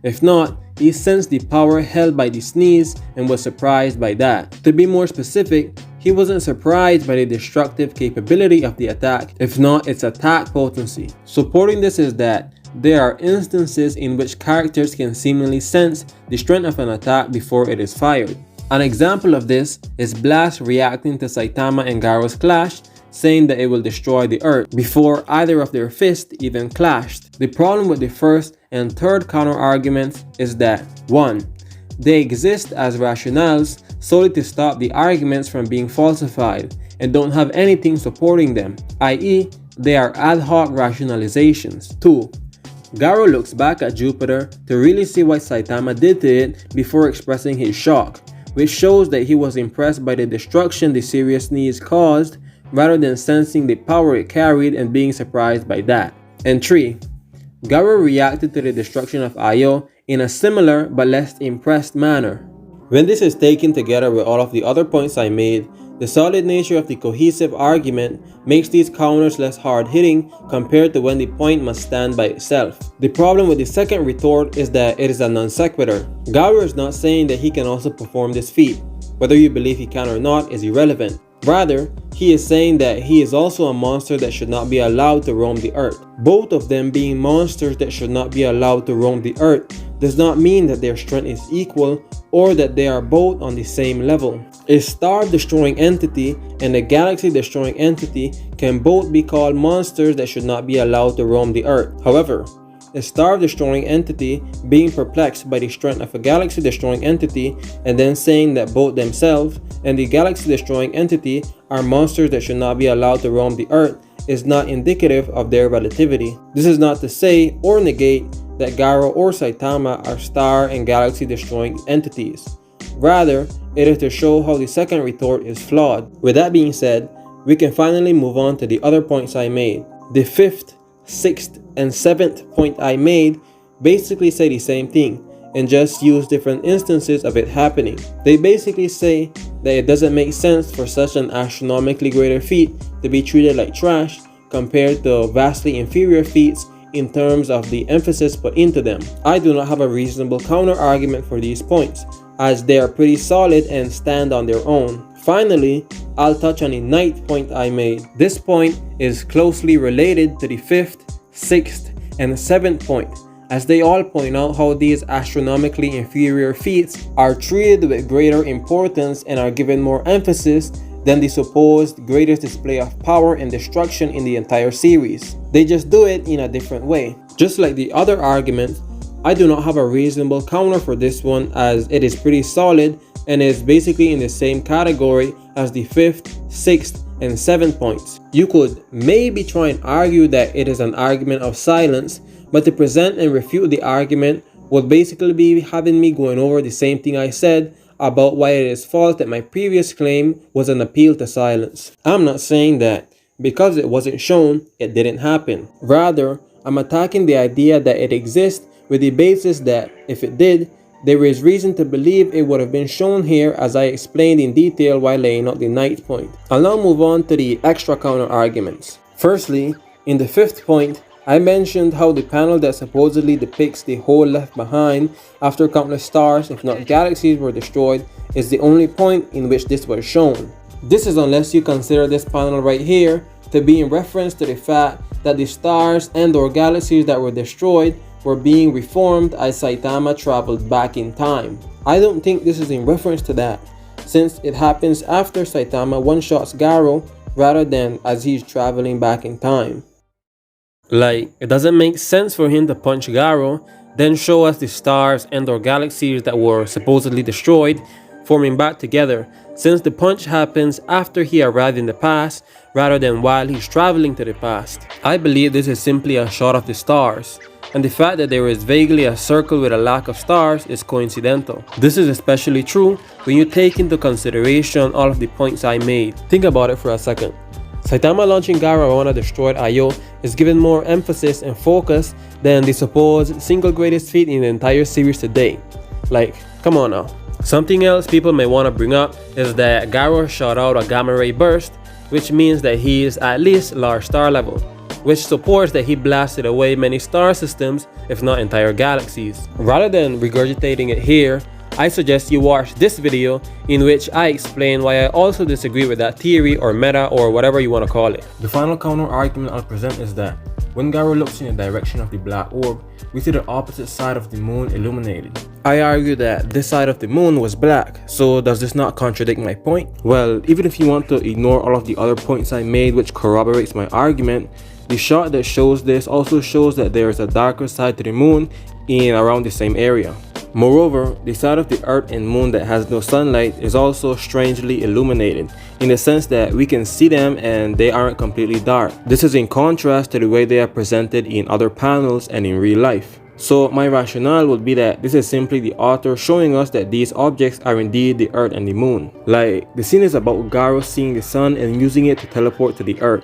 If not, he sensed the power held by the sneeze and was surprised by that. To be more specific, he wasn't surprised by the destructive capability of the attack, if not its attack potency. Supporting this is that there are instances in which characters can seemingly sense the strength of an attack before it is fired. An example of this is Blast reacting to Saitama and Garo's clash, saying that it will destroy the earth before either of their fists even clashed. The problem with the first and third counter arguments is that 1. They exist as rationales solely to stop the arguments from being falsified and don't have anything supporting them, i.e. they are ad hoc rationalizations. 2. Garo looks back at Jupiter to really see what Saitama did to it before expressing his shock, which shows that he was impressed by the destruction the serious sneeze caused rather than sensing the power it carried and being surprised by that. And 3. Garo reacted to the destruction of Io in a similar but less impressed manner. When this is taken together with all of the other points I made, the solid nature of the cohesive argument makes these counters less hard-hitting compared to when the point must stand by itself. The problem with the second retort is that it is a non sequitur. Garo is not saying that he can also perform this feat. Whether you believe he can or not is irrelevant. Rather, he is saying that he is also a monster that should not be allowed to roam the earth. Both of them being monsters that should not be allowed to roam the earth does not mean that their strength is equal or that they are both on the same level. A star-destroying entity and a galaxy-destroying entity can both be called monsters that should not be allowed to roam the earth. However, a star-destroying entity being perplexed by the strength of a galaxy-destroying entity and then saying that both themselves and the galaxy-destroying entity are monsters that should not be allowed to roam the earth is not indicative of their relativity. This is not to say or negate that Garo or Saitama are star and galaxy-destroying entities. Rather, it is to show how the second retort is flawed. With that being said, we can finally move on to the other points I made. The 5th, 6th, and 7th point I made basically say the same thing and just use different instances of it happening. They basically say that it doesn't make sense for such an astronomically greater feat to be treated like trash compared to vastly inferior feats in terms of the emphasis put into them. I do not have a reasonable counter argument for these points, as they are pretty solid and stand on their own. Finally, I'll touch on the 9th point I made. This point is closely related to the 5th, 6th, and 7th point, as they all point out how these astronomically inferior feats are treated with greater importance and are given more emphasis than the supposed greatest display of power and destruction in the entire series. They just do it in a different way. Just like the other arguments, I do not have a reasonable counter for this one, as it is pretty solid and is basically in the same category as the 5th, 6th, and 7th points. You could maybe try and argue that it is an argument of silence, but to present and refute the argument would basically be having me going over the same thing I said about why it is false that my previous claim was an appeal to silence. I'm not saying that because it wasn't shown, it didn't happen. Rather, I'm attacking the idea that it exists with the basis that if it did, there is reason to believe it would have been shown here, as I explained in detail while laying out the 9th point. I'll now move on to the extra counter arguments. Firstly, in the 5th point, I mentioned how the panel that supposedly depicts the hole left behind after countless stars, if not galaxies, were destroyed is the only point in which this was shown. This is unless you consider this panel right here to be in reference to the fact that the stars and or galaxies that were destroyed were being reformed as Saitama traveled back in time. I don't think this is in reference to that, since it happens after Saitama one-shots Garo rather than as he's traveling back in time. Like, it doesn't make sense for him to punch Garo, then show us the stars and or galaxies that were supposedly destroyed forming back together, since the punch happens after he arrived in the past rather than while he's traveling to the past. I believe this is simply a shot of the stars, and the fact that there is vaguely a circle with a lack of stars is coincidental. This is especially true when you take into consideration all of the points I made. Think about it for a second. Saitama launching Garo on a destroyed Ayo is given more emphasis and focus than the supposed single greatest feat in the entire series today. Like, come on now. Something else people may want to bring up is that Garo shot out a gamma ray burst, which means that he is at least large star level, which supports that he blasted away many star systems, if not entire galaxies. Rather than regurgitating it here, I suggest you watch this video in which I explain why I also disagree with that theory or meta or whatever you want to call it. The final counter argument I'll present is that when Garo looks in the direction of the black orb, we see the opposite side of the moon illuminated. I argue that this side of the moon was black, so does this not contradict my point? Well, even if you want to ignore all of the other points I made which corroborates my argument, the shot that shows this also shows that there is a darker side to the moon in around the same area. Moreover, the side of the earth and moon that has no sunlight is also strangely illuminated, in the sense that we can see them and they aren't completely dark. This is in contrast to the way they are presented in other panels and in real life. So my rationale would be that this is simply the author showing us that these objects are indeed the earth and the moon. Like, the scene is about Garo seeing the sun and using it to teleport to the earth.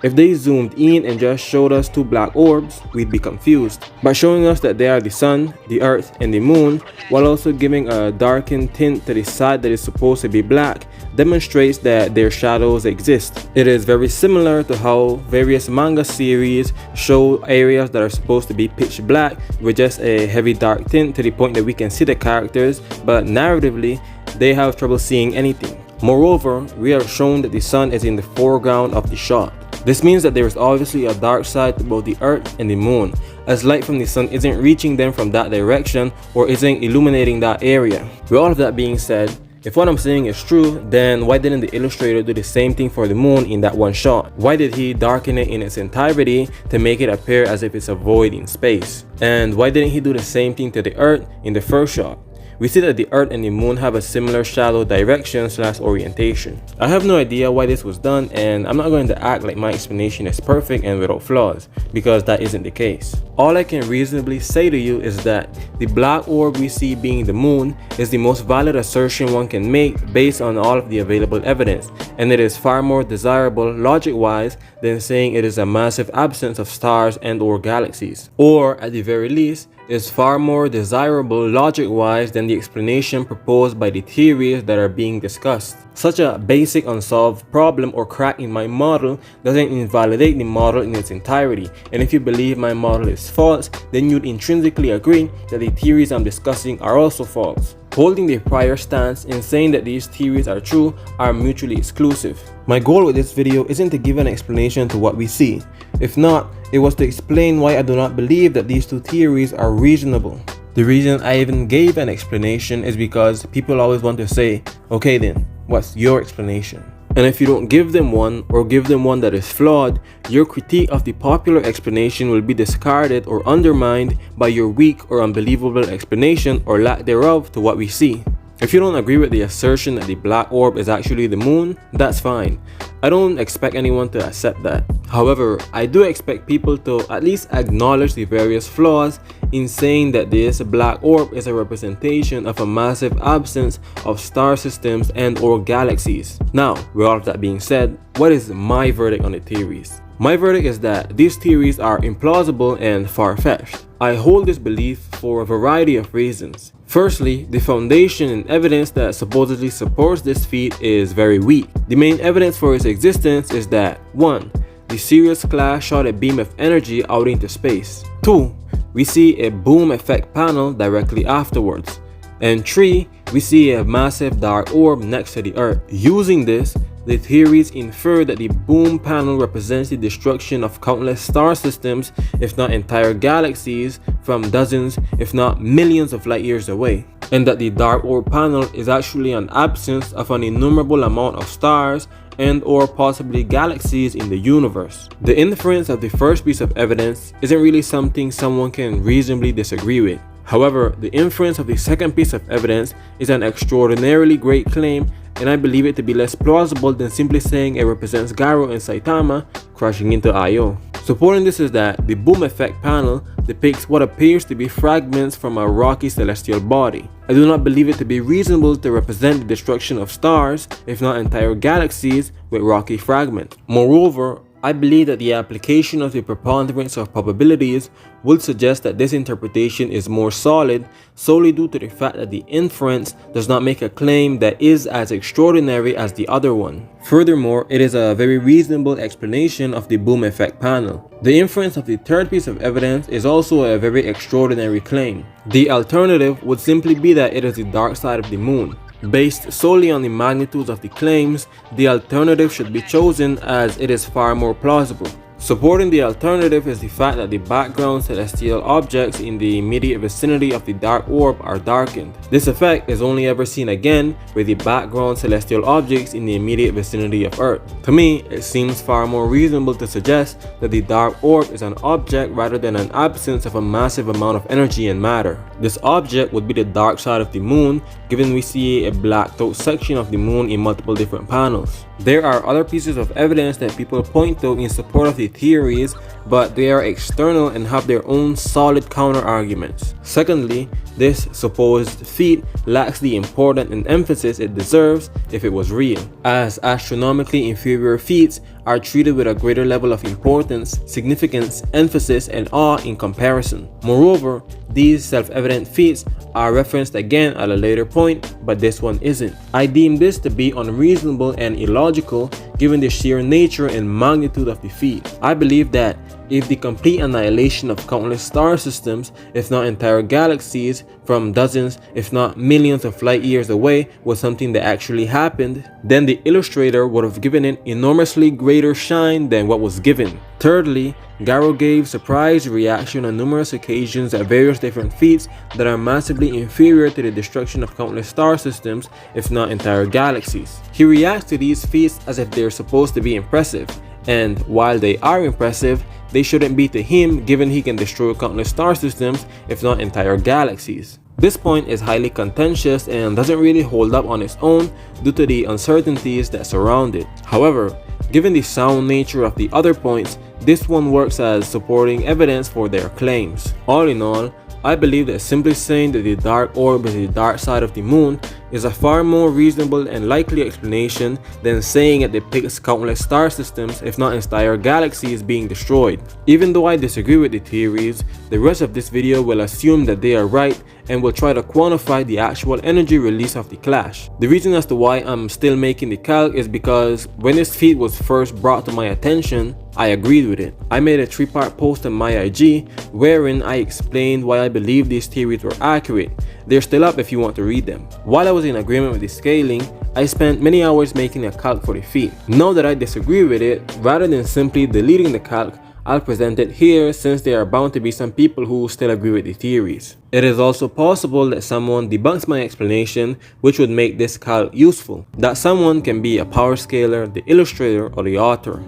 If they zoomed in and just showed us two black orbs, we'd be confused. By showing us that they are the sun, the earth, and the moon, while also giving a darkened tint to the side that is supposed to be black, demonstrates that their shadows exist. It is very similar to how various manga series show areas that are supposed to be pitch black with just a heavy dark tint to the point that we can see the characters, but narratively, they have trouble seeing anything. Moreover, we are shown that the sun is in the foreground of the shot. This means that there is obviously a dark side to both the earth and the moon, as light from the sun isn't reaching them from that direction or isn't illuminating that area. With all of that being said, if what I'm saying is true, then why didn't the illustrator do the same thing for the moon in that one shot? Why did he darken it in its entirety to make it appear as if it's a void in space? And why didn't he do the same thing to the earth in the first shot? We see that the earth and the moon have a similar shadow direction / orientation. I have no idea why this was done, and I'm not going to act like my explanation is perfect and without flaws, because that isn't the case. All I can reasonably say to you is that the black orb we see being the moon is the most valid assertion one can make based on all of the available evidence, and it is far more desirable logic-wise than saying it is a massive absence of stars and or galaxies. Or at the very least, is far more desirable logic-wise than the explanation proposed by the theories that are being discussed. Such a basic unsolved problem or crack in my model doesn't invalidate the model in its entirety, and if you believe my model is false, then you'd intrinsically agree that the theories I'm discussing are also false. Holding the prior stance and saying that these theories are true are mutually exclusive. My goal with this video isn't to give an explanation to what we see. If not, it was to explain why I do not believe that these two theories are reasonable. The reason I even gave an explanation is because people always want to say, okay then, what's your explanation? And if you don't give them one, or give them one that is flawed, your critique of the popular explanation will be discarded or undermined by your weak or unbelievable explanation or lack thereof to what we see. If you don't agree with the assertion that the black orb is actually the moon, that's fine. I don't expect anyone to accept that. However, I do expect people to at least acknowledge the various flaws in saying that this black orb is a representation of a massive absence of star systems and or galaxies. Now, with all of that being said, what is my verdict on the theories? My verdict is that these theories are implausible and far-fetched. I hold this belief for a variety of reasons. Firstly, the foundation and evidence that supposedly supports this feat is very weak. The main evidence for its existence is that 1. The Sirius class shot a beam of energy out into space. 2. We see a boom effect panel directly afterwards. And 3. We see a massive dark orb next to the Earth. Using this, the theories infer that the boom panel represents the destruction of countless star systems, if not entire galaxies, from dozens, if not millions of light years away, and that the dark orb panel is actually an absence of an innumerable amount of stars and or possibly galaxies in the universe. The inference of the first piece of evidence isn't really something someone can reasonably disagree with. However, the inference of the second piece of evidence is an extraordinarily great claim, and I believe it to be less plausible than simply saying it represents Garo and Saitama crashing into Io. Supporting this is that the boom effect panel depicts what appears to be fragments from a rocky celestial body. I do not believe it to be reasonable to represent the destruction of stars, if not entire galaxies, with rocky fragments. Moreover, I believe that the application of the preponderance of probabilities would suggest that this interpretation is more solid solely due to the fact that the inference does not make a claim that is as extraordinary as the other one. Furthermore, it is a very reasonable explanation of the boom effect panel. The inference of the third piece of evidence is also a very extraordinary claim. The alternative would simply be that it is the dark side of the moon. Based solely on the magnitudes of the claims, the alternative should be chosen as it is far more plausible. Supporting the alternative is the fact that the background celestial objects in the immediate vicinity of the dark orb are darkened. This effect is only ever seen again with the background celestial objects in the immediate vicinity of Earth. To me, it seems far more reasonable to suggest that the dark orb is an object rather than an absence of a massive amount of energy and matter. This object would be the dark side of the moon, given we see a blacked out section of the moon in multiple different panels. There are other pieces of evidence that people point to in support of the theories, but they are external and have their own solid counter arguments. Secondly, this supposed feat lacks the importance and emphasis it deserves if it was real, as astronomically inferior feats are treated with a greater level of importance, significance, emphasis, and awe in comparison. Moreover, these self-evident feats are referenced again at a later point, but this one isn't. I deem this to be unreasonable and illogical given the sheer nature and magnitude of the feat. I believe that if the complete annihilation of countless star systems, if not entire galaxies, from dozens, if not millions of light years away was something that actually happened, then the illustrator would have given it enormously greater shine than what was given. Thirdly, Garo gave surprise reaction on numerous occasions at various different feats that are massively inferior to the destruction of countless star systems, if not entire galaxies. He reacts to these feats as if they're supposed to be impressive, and while they are impressive, they shouldn't be to him given he can destroy countless star systems, if not entire galaxies. This point is highly contentious and doesn't really hold up on its own due to the uncertainties that surround it. However, given the sound nature of the other points, this one works as supporting evidence for their claims. All in all, I believe that simply saying that the dark orb is the dark side of the moon is a far more reasonable and likely explanation than saying it depicts countless star systems, if not entire galaxies, being destroyed. Even though I disagree with the theories, the rest of this video will assume that they are right and will try to quantify the actual energy release of the clash. The reason as to why I'm still making the calc is because when this feat was first brought to my attention, I agreed with it. I made a 3-part post on my IG wherein I explained why I believe these theories were accurate. They're still up if you want to read them. While I was in agreement with the scaling, I spent many hours making a calc for the feat. Now that I disagree with it, rather than simply deleting the calc, I'll present it here since there are bound to be some people who still agree with the theories. It is also possible that someone debunks my explanation, which would make this calc useful. That someone can be a power scaler, the illustrator, or the author.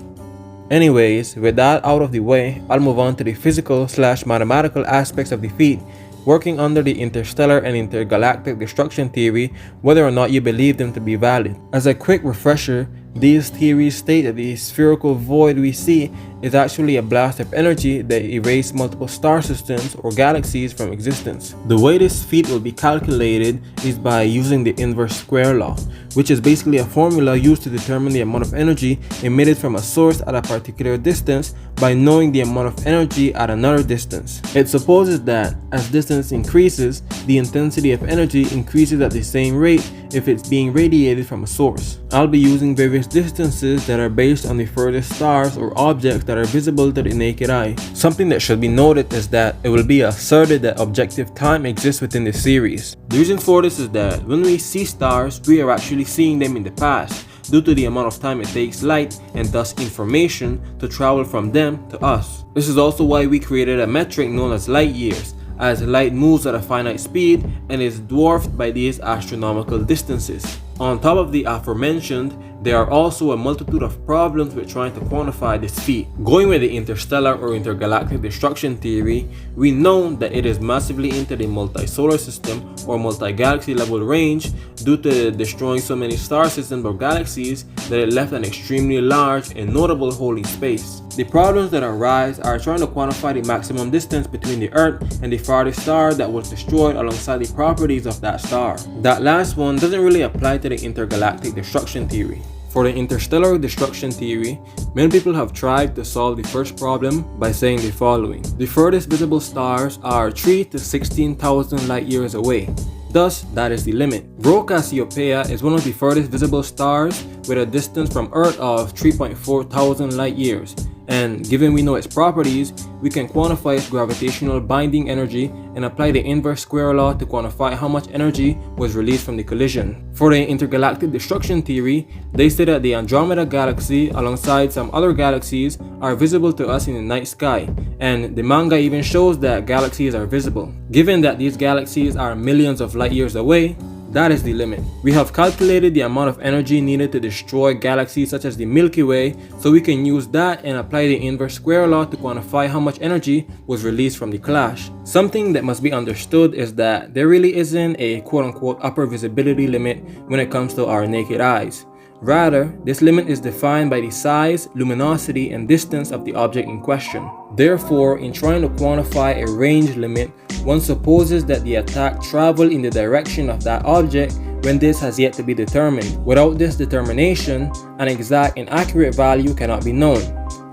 Anyways, with that out of the way, I'll move on to the physical/mathematical aspects of the feat, working under the interstellar and intergalactic destruction theory, whether or not you believe them to be valid. As a quick refresher, these theories state that the spherical void we see is actually a blast of energy that erased multiple star systems or galaxies from existence. The way this feat will be calculated is by using the inverse square law, which is basically a formula used to determine the amount of energy emitted from a source at a particular distance by knowing the amount of energy at another distance. It supposes that as distance increases, the intensity of energy increases at the same rate if it's being radiated from a source. I'll be using various distances that are based on the furthest stars or objects that are visible to the naked eye. Something that should be noted is that it will be asserted that objective time exists within the series. The reason for this is that when we see stars, we are actually seeing them in the past, due to the amount of time it takes light and thus information to travel from them to us. This is also why we created a metric known as light years, as light moves at a finite speed and is dwarfed by these astronomical distances. On top of the aforementioned, there are also a multitude of problems with trying to quantify this feat. Going with the interstellar or intergalactic destruction theory, we know that it is massively into the multi-solar system or multi-galaxy level range due to destroying so many star systems or galaxies that it left an extremely large and notable hole in space. The problems that arise are trying to quantify the maximum distance between the Earth and the farthest star that was destroyed alongside the properties of that star. That last one doesn't really apply to the intergalactic destruction theory. For the interstellar destruction theory, many people have tried to solve the first problem by saying the following. The furthest visible stars are 3 to 16,000 light years away. Thus, that is the limit. Rho Cassiopeia is one of the furthest visible stars with a distance from Earth of 3.4 thousand light years. And given we know its properties, we can quantify its gravitational binding energy and apply the inverse square law to quantify how much energy was released from the collision. For the intergalactic destruction theory, they say that the Andromeda galaxy alongside some other galaxies are visible to us in the night sky, and the manga even shows that galaxies are visible. Given that these galaxies are millions of light years away, that is the limit. We have calculated the amount of energy needed to destroy galaxies such as the Milky Way, so we can use that and apply the inverse square law to quantify how much energy was released from the clash. Something that must be understood is that there really isn't a quote-unquote upper visibility limit when it comes to our naked eyes. Rather, this limit is defined by the size, luminosity, and distance of the object in question. Therefore, in trying to quantify a range limit, one supposes that the attack traveled in the direction of that object when this has yet to be determined. Without this determination, an exact and accurate value cannot be known.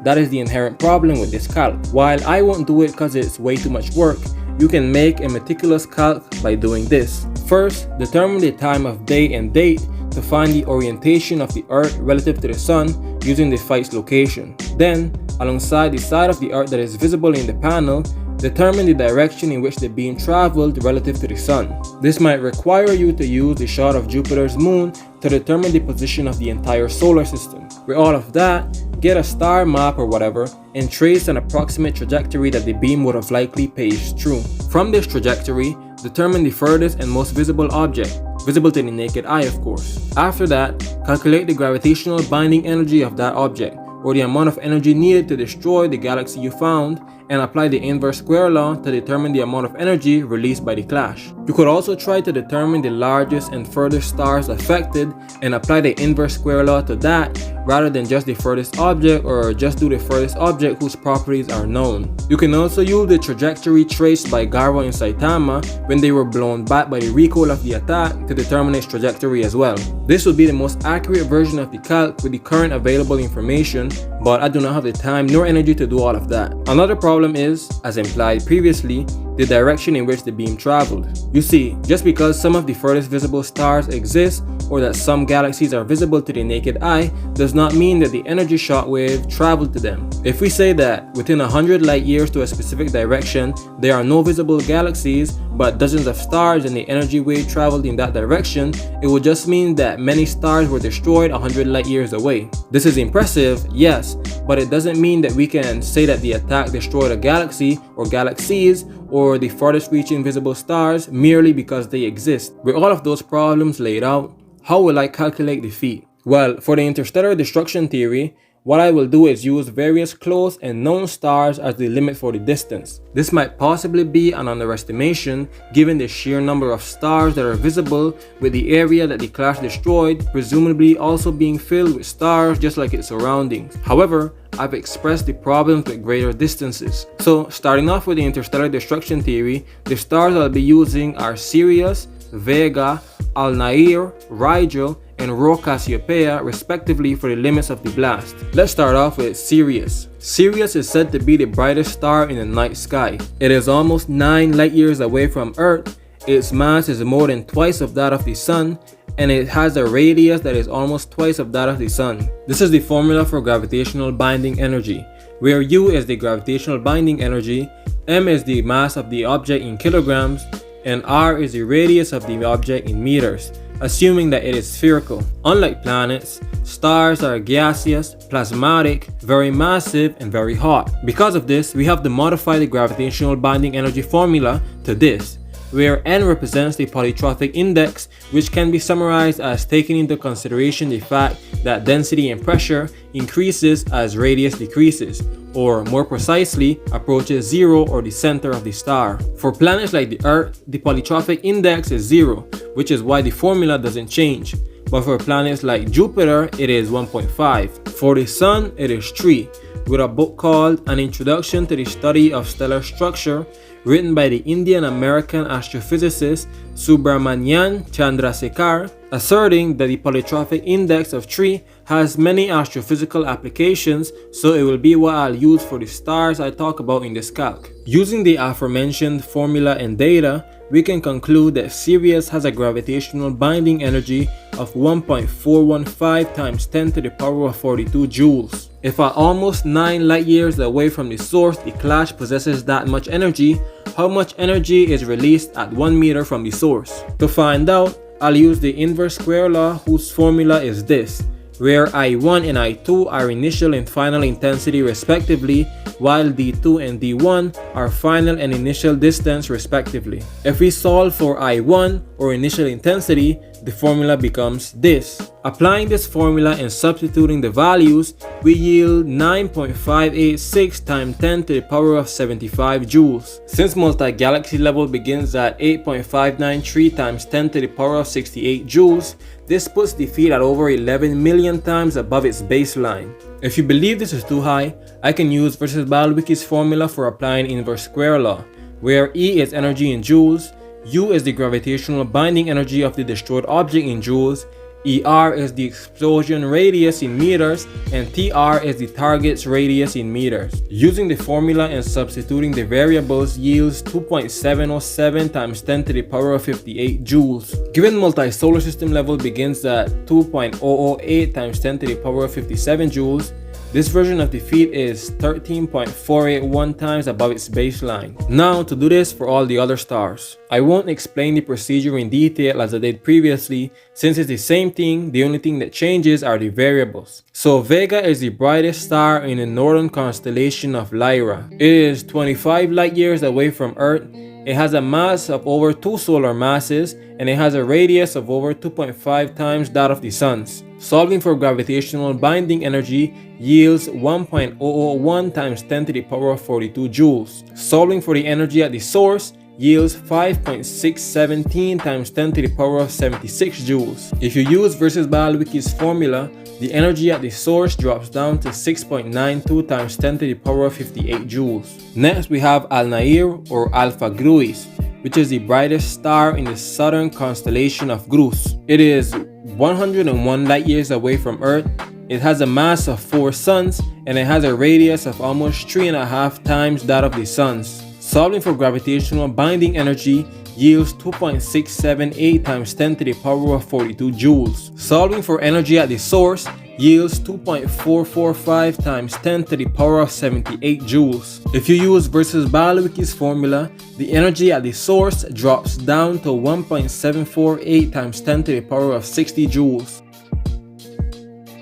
That is the inherent problem with this calc. While I won't do it because it's way too much work, you can make a meticulous calc by doing this. First, determine the time of day and date to find the orientation of the Earth relative to the Sun using the fight's location. Then, alongside the side of the Earth that is visible in the panel, determine the direction in which the beam traveled relative to the Sun. This might require you to use the shot of Jupiter's moon to determine the position of the entire solar system. With all of that, get a star map or whatever and trace an approximate trajectory that the beam would have likely paged through. From this trajectory, determine the furthest and most visible object, visible to the naked eye of course. After that, calculate the gravitational binding energy of that object, or the amount of energy needed to destroy the galaxy you found, and apply the inverse square law to determine the amount of energy released by the clash. You could also try to determine the largest and furthest stars affected and apply the inverse square law to that rather than just the furthest object, or just do the furthest object whose properties are known. You can also use the trajectory traced by Garo and Saitama when they were blown back by the recoil of the attack to determine its trajectory as well. This would be the most accurate version of the calc with the current available information, but I do not have the time nor energy to do all of that. Another problem is, as implied previously, the direction in which the beam traveled. You see, just because some of the furthest visible stars exist, or that some galaxies are visible to the naked eye, does not mean that the energy shockwave traveled to them. If we say that within 100 light years to a specific direction, there are no visible galaxies, but dozens of stars and the energy wave traveled in that direction, it would just mean that many stars were destroyed 100 light years away. This is impressive, yes, but it doesn't mean that we can say that the attack destroyed a galaxy or galaxies or the farthest reaching visible stars merely because they exist. With all of those problems laid out, how will I calculate the feat? Well, for the interstellar destruction theory, what I will do is use various close and known stars as the limit for the distance. This might possibly be an underestimation given the sheer number of stars that are visible, with the area that the clash destroyed presumably also being filled with stars just like its surroundings. However, I've expressed the problems with greater distances. So starting off with the interstellar destruction theory, the stars I'll be using are Sirius, Vega, Alnair, Rigel, and Rho Cassiopeia respectively for the limits of the blast. Let's start off with Sirius. Sirius is said to be the brightest star in the night sky. It is almost 9 light years away from Earth, its mass is more than twice of that of the Sun, and it has a radius that is almost twice of that of the Sun. This is the formula for gravitational binding energy, where U is the gravitational binding energy, M is the mass of the object in kilograms, and r is the radius of the object in meters, assuming that it is spherical. Unlike planets, stars are gaseous, plasmatic, very massive, and very hot. Because of this, we have to modify the gravitational binding energy formula to this, where n represents the polytropic index, which can be summarized as taking into consideration the fact that density and pressure increases as radius decreases, or more precisely, approaches zero or the center of the star. For planets like the Earth, the polytropic index is 0, which is why the formula doesn't change. But for planets like Jupiter, it is 1.5. For the Sun, it is 3, with a book called An Introduction to the Study of Stellar Structure, written by the Indian-American astrophysicist Subramanian Chandrasekhar, asserting that the polytropic index of 3 has many astrophysical applications, so it will be what I'll use for the stars I talk about in this calc. Using the aforementioned formula and data, we can conclude that Sirius has a gravitational binding energy of 1.415 times 10 to the power of 42 joules. If at almost 9 light years away from the source the clash possesses that much energy, how much energy is released at 1 meter from the source? To find out, I'll use the inverse square law, whose formula is this, where I1 and I2 are initial and final intensity respectively, while D2 and D1 are final and initial distance respectively. If we solve for I1, or initial intensity, the formula becomes this. Applying this formula and substituting the values, we yield 9.586 times 10 to the power of 75 joules. Since multi-galaxy level begins at 8.593 times 10 to the power of 68 joules, this puts the field at over 11 million times above its baseline. If you believe this is too high, I can use versus Balwiki's formula for applying inverse square law, where E is energy in joules, U is the gravitational binding energy of the destroyed object in joules, ER is the explosion radius in meters, and TR is the target's radius in meters. Using the formula and substituting the variables yields 2.707 times 10 to the power of 58 joules. Given multi-solar system level begins at 2.008 times 10 to the power of 57 joules, this version of the field is 13.481 times above its baseline. Now to do this for all the other stars. I won't explain the procedure in detail as I did previously, since it's the same thing, the only thing that changes are the variables. So Vega is the brightest star in the northern constellation of Lyra. It is 25 light years away from Earth. It has a mass of over 2 solar masses, and it has a radius of over 2.5 times that of the Sun's. Solving for gravitational binding energy yields 1.001 times 10 to the power of 42 joules. Solving for the energy at the source yields 5.617 times 10 to the power of 76 joules. If you use versus Balwiki's formula, the energy at the source drops down to 6.92 times 10 to the power of 58 joules. Next we have Alnair or Alpha Gruis, which is the brightest star in the southern constellation of Grus. It is 101 light years away from Earth. It has a mass of 4 suns, and it has a radius of almost 3.5 times that of the Sun's. Solving for gravitational binding energy yields 2.678 times 10 to the power of 42 joules. Solving for energy at the source yields 2.445 times 10 to the power of 78 joules. If you use versus Balwiki's formula, the energy at the source drops down to 1.748 times 10 to the power of 60 joules.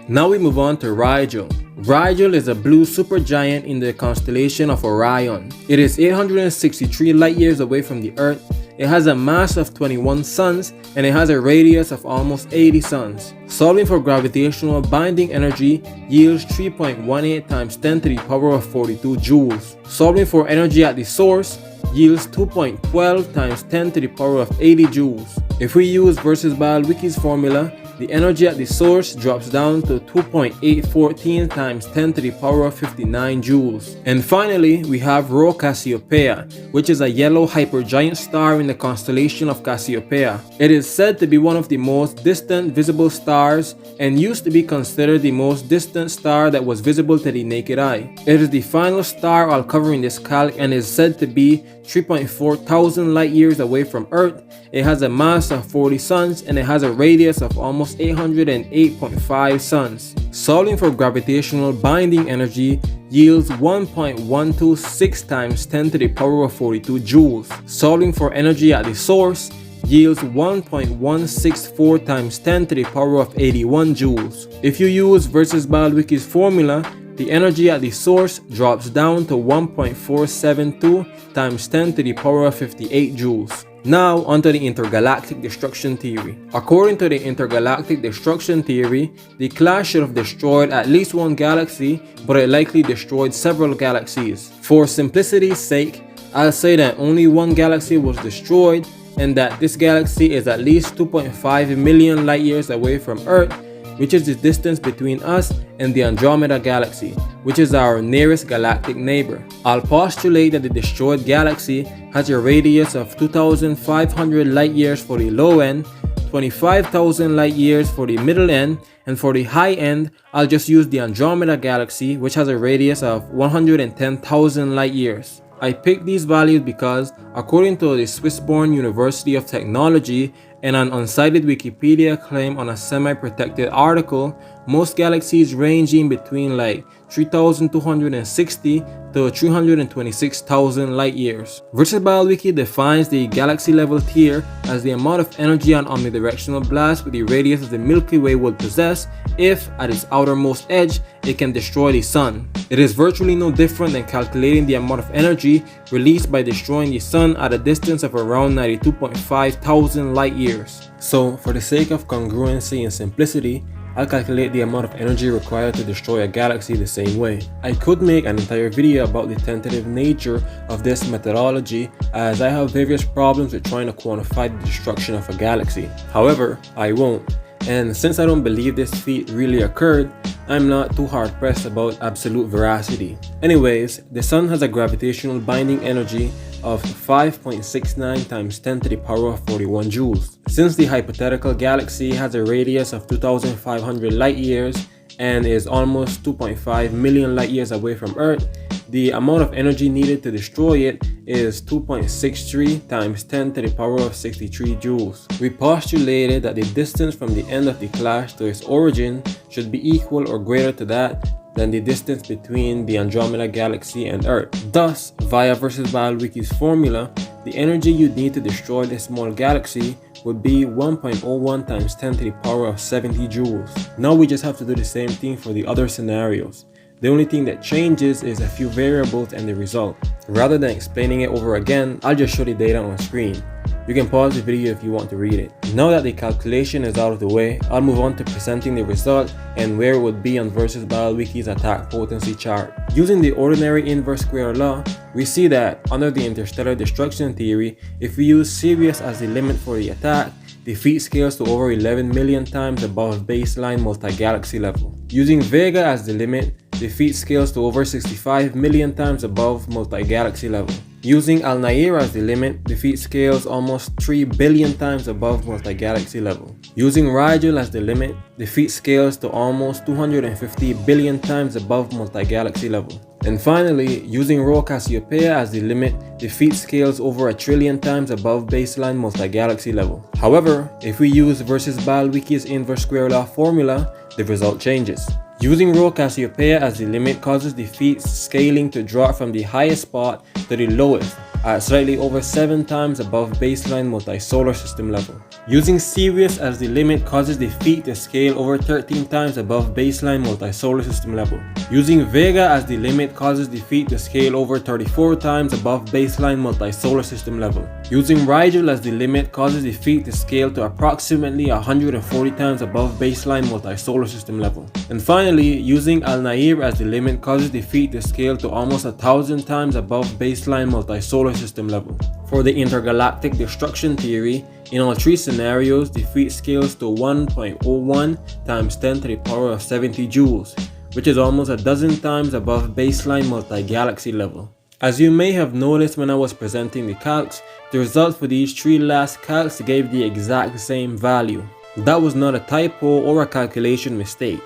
Now we move on to Rigel. Rigel is a blue supergiant in the constellation of Orion. It is 863 light years away from the Earth. It has a mass of 21 suns, and it has a radius of almost 80 suns. Solving for gravitational binding energy yields 3.18 times 10 to the power of 42 joules. Solving for energy at the source yields 2.12 times 10 to the power of 80 joules. If we use versus Balwiki's formula, the energy at the source drops down to 2.814 times 10 to the power of 59 joules. And finally, we have Rho Cassiopeia, which is a yellow hypergiant star in the constellation of Cassiopeia. It is said to be one of the most distant visible stars and used to be considered the most distant star that was visible to the naked eye. It is the final star I'll cover in this calc and is said to be 3.4 thousand light years away from Earth. It has a mass of 40 suns and it has a radius of almost 808.5 suns. Solving for gravitational binding energy yields 1.126 times 10 to the power of 42 joules. Solving for energy at the source yields 1.164 times 10 to the power of 81 joules. If you use versus Bald-Wiki's formula, the energy at the source drops down to 1.472 times 10 to the power of 58 joules. Now onto the intergalactic destruction theory. According to the intergalactic destruction theory, the clash should have destroyed at least one galaxy, but it likely destroyed several galaxies. For simplicity's sake, I'll say that only one galaxy was destroyed and that this galaxy is at least 2.5 million light years away from Earth, which is the distance between us and the Andromeda galaxy, which is our nearest galactic neighbor. I'll postulate that the destroyed galaxy has a radius of 2,500 light years for the low end, 25,000 light years for the middle end, and for the high end, I'll just use the Andromeda galaxy, which has a radius of 110,000 light years. I picked these values because, according to the Swiss-born University of Technology and an unsighted Wikipedia claim on a semi-protected article, most galaxies ranging between like 3,260 to 326,000 light years. Versus Bald-Wiki defines the galaxy level tier as the amount of energy an omnidirectional blast with the radius of the Milky Way would possess if, at its outermost edge, it can destroy the Sun. It is virtually no different than calculating the amount of energy released by destroying the Sun at a distance of around 92.5 thousand light years. So, for the sake of congruency and simplicity, I'll calculate the amount of energy required to destroy a galaxy the same way. I could make an entire video about the tentative nature of this methodology, as I have various problems with trying to quantify the destruction of a galaxy. However, I won't. And since I don't believe this feat really occurred, I'm not too hard pressed about absolute veracity. Anyways, the Sun has a gravitational binding energy of 5.69 times 10 to the power of 41 joules. Since the hypothetical galaxy has a radius of 2,500 light years and is almost 2.5 million light years away from Earth, the amount of energy needed to destroy it is 2.63 times 10 to the power of 63 joules. We postulated that the distance from the end of the clash to its origin should be equal or greater to that than the distance between the Andromeda galaxy and Earth. Thus, via versus Bald-Wiki's formula, the energy you'd need to destroy this small galaxy would be 1.01 times 10 to the power of 70 joules. Now we just have to do the same thing for the other scenarios. The only thing that changes is a few variables and the result. Rather than explaining it over again, I'll just show the data on screen. You can pause the video if you want to read it. Now that the calculation is out of the way, I'll move on to presenting the result and where it would be on versus Bald-Wiki's attack potency chart. Using the ordinary inverse square law, we see that under the interstellar destruction theory, if we use Sirius as the limit for the attack, the feat scales to over 11 million times above baseline multi-galaxy level. Using Vega as the limit, the feat scales to over 65 million times above multi-galaxy level. Using Al-Nair as the limit, the feat scales almost 3 billion times above multi-galaxy level. Using Rigel as the limit, the feat scales to almost 250 billion times above multi-galaxy level. And finally, using Rho Cassiopeia as the limit, the feat scales over 1 trillion times above baseline multi-galaxy level. However, if we use versus Bald-Wiki's inverse square law formula, the result changes. Using Rho Cassiopeia as the limit causes the feat scaling to drop from the highest spot to the lowest, at slightly over 7 times above baseline multi-solar system level. Using Sirius as the limit causes the feat to scale over 13 times above baseline multi-solar system level. Using Vega as the limit causes the feat to scale over 34 times above baseline multi-solar system level. Using Rigel as the limit causes the feat to scale to approximately 140 times above baseline multi-solar system level. And finally, using Al-Nair as the limit causes the feat to scale to almost 1,000 times above baseline multi-solar system level. For the intergalactic destruction theory, in all three scenarios, the feat scales to 1.01 times 10 to the power of 70 joules, which is almost 12 times above baseline multi-galaxy level. As you may have noticed when I was presenting the calcs, the results for these three last calcs gave the exact same value. That was not a typo or a calculation mistake.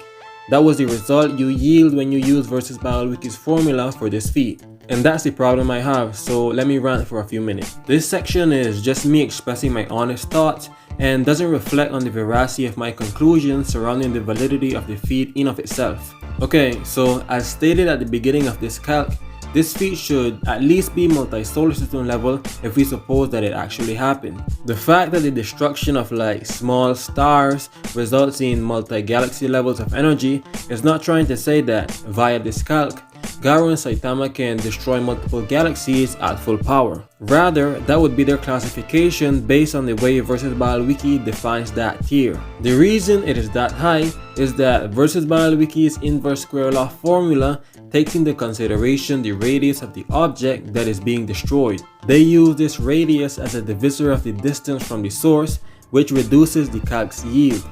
That was the result you yield when you use versus Bald-Wiki's formula for this feat. And that's the problem I have, so let me rant for a few minutes. This section is just me expressing my honest thoughts and doesn't reflect on the veracity of my conclusions surrounding the validity of the feat in of itself. Okay, so as stated at the beginning of this calc, this feat should at least be multi-solar system level if we suppose that it actually happened. The fact that the destruction of like small stars results in multi-galaxy levels of energy is not trying to say that via this calc, Garo and Saitama can destroy multiple galaxies at full power. Rather, that would be their classification based on the way Versus Battle Wiki defines that tier. The reason it is that high is that Versus Battle Wiki's inverse square law formula takes into consideration the radius of the object that is being destroyed. They use this radius as a divisor of the distance from the source, which reduces the calc's yield.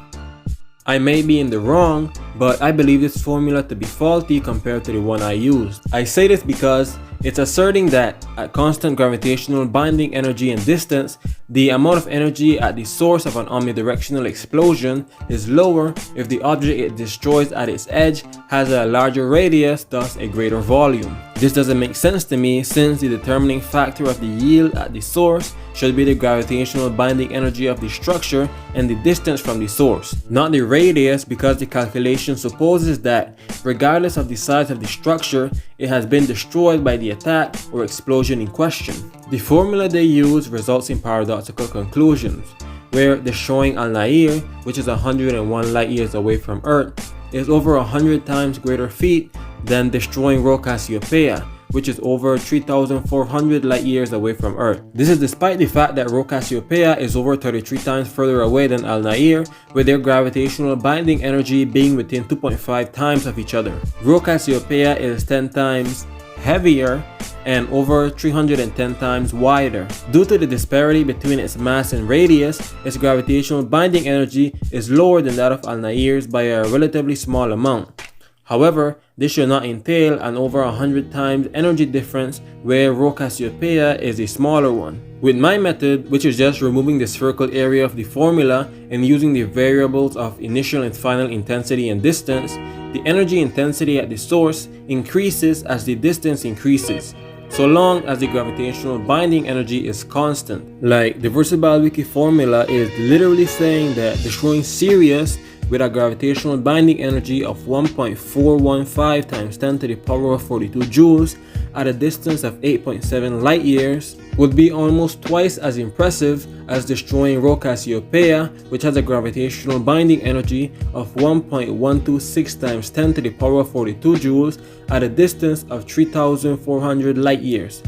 I may be in the wrong, but I believe this formula to be faulty compared to the one I used. I say this because it's asserting that at constant gravitational binding energy and distance, the amount of energy at the source of an omnidirectional explosion is lower if the object it destroys at its edge has a larger radius, thus a greater volume. This doesn't make sense to me since the determining factor of the yield at the source should be the gravitational binding energy of the structure and the distance from the source, not the radius, because the calculation supposes that regardless of the size of the structure, it has been destroyed by the attack or explosion in question. The formula they use results in paradoxical conclusions, where destroying Al-Nair, which is 101 light years away from Earth, is over 100 times greater feat than destroying Rho Cassiopeia, which is over 3,400 light years away from Earth. This is despite the fact that Rho Cassiopeia is over 33 times further away than Al-Nair, with their gravitational binding energy being within 2.5 times of each other. Rho Cassiopeia is 10 times heavier and over 310 times wider. Due to the disparity between its mass and radius, its gravitational binding energy is lower than that of Al-Nair's by a relatively small amount. However, this should not entail an over 100 times energy difference where Rho Cassiopeia is a smaller one. With my method, which is just removing the spherical area of the formula and using the variables of initial and final intensity and distance, the energy intensity at the source increases as the distance increases, so long as the gravitational binding energy is constant. Like the Versus Battle Wiki formula is literally saying that destroying Sirius with a gravitational binding energy of 1.415 times 10 to the power of 42 joules at a distance of 8.7 light years would be almost twice as impressive as destroying Rho Cassiopeia, which has a gravitational binding energy of 1.126 times 10 to the power of 42 joules at a distance of 3,400 light years,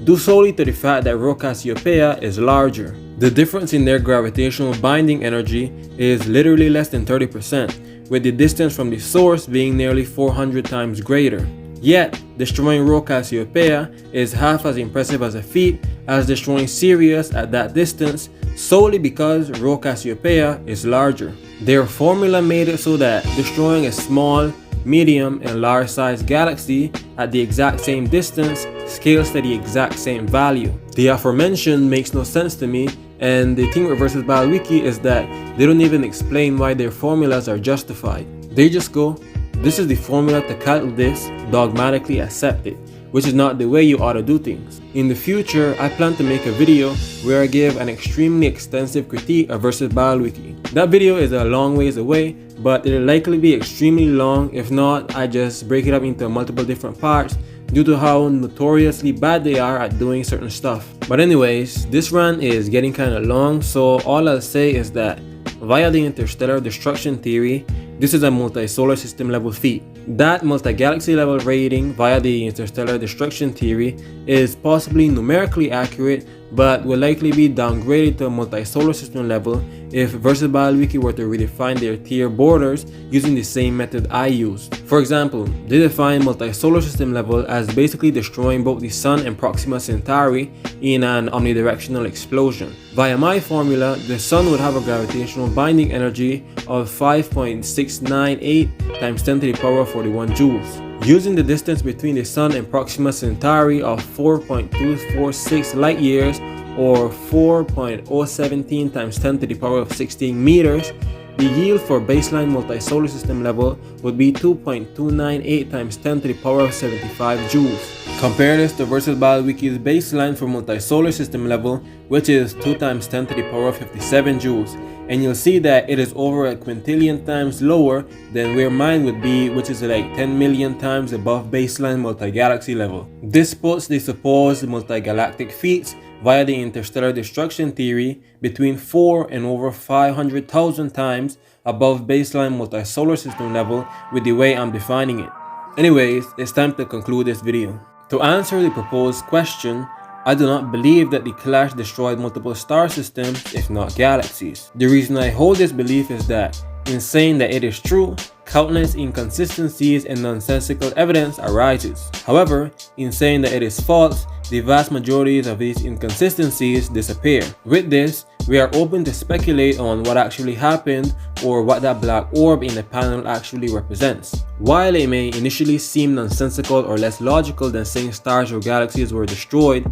due solely to the fact that Rho Cassiopeia is larger. The difference in their gravitational binding energy is literally less than 30%, with the distance from the source being nearly 400 times greater. Yet, destroying Rho Cassiopeia is half as impressive as a feat as destroying Sirius at that distance, solely because Rho Cassiopeia is larger. Their formula made it so that destroying a small, medium, and large sized galaxy at the exact same distance scales to the exact same value. The aforementioned makes no sense to me, and the thing with Versus Battle Wiki is that they don't even explain why their formulas are justified. They just go, this is the formula to calculate this, dogmatically accept it, which is not the way you ought to do things. In the future, I plan to make a video where I give an extremely extensive critique of Versus Battle Wiki. That video is a long ways away, but it'll likely be extremely long. If not, I just break it up into multiple different parts due to how notoriously bad they are at doing certain stuff. But anyways, this run is getting kinda long, so all I'll say is that via the interstellar destruction theory, this is a multi-solar system level feat. That multi-galaxy level rating via the interstellar destruction theory is possibly numerically accurate, but will likely be downgraded to a multi-solar system level if Versus Battle Wiki were to redefine their tier borders using the same method I used. For example, they define multi-solar system level as basically destroying both the Sun and Proxima Centauri in an omnidirectional explosion. Via my formula, the Sun would have a gravitational binding energy of 5.698 times 10 to the power of 41 joules. Using the distance between the Sun and Proxima Centauri of 4.246 light years, or 4.017 times 10 to the power of 16 meters, the yield for baseline multi-solar system level would be 2.298 times 10 to the power of 75 joules. Compare this to VersusBiolWiki's baseline for multi-solar system level, which is 2 times 10 to the power of 57 joules, and you'll see that it is over a quintillion times lower than where mine would be, which is like 10 million times above baseline multi-galaxy level. This puts the supposed multi-galactic feats via the interstellar destruction theory between 4 and over 500,000 times above baseline multi-solar system level with the way I'm defining it. Anyways, it's time to conclude this video. To answer the proposed question, I do not believe that the clash destroyed multiple star systems, if not galaxies. The reason I hold this belief is that, in saying that it is true, countless inconsistencies and nonsensical evidence arises. However, in saying that it is false, the vast majority of these inconsistencies disappear. With this, we are open to speculate on what actually happened or what that black orb in the panel actually represents. While it may initially seem nonsensical or less logical than saying stars or galaxies were destroyed,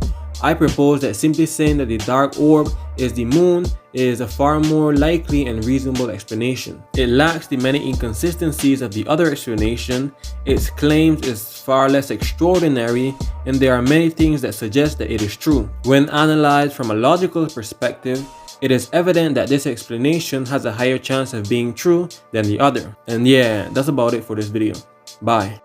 I propose that simply saying that the dark orb is the moon is a far more likely and reasonable explanation. It lacks the many inconsistencies of the other explanation, its claims is far less extraordinary, and there are many things that suggest that it is true. When analyzed from a logical perspective, it is evident that this explanation has a higher chance of being true than the other. And yeah, that's about it for this video. Bye.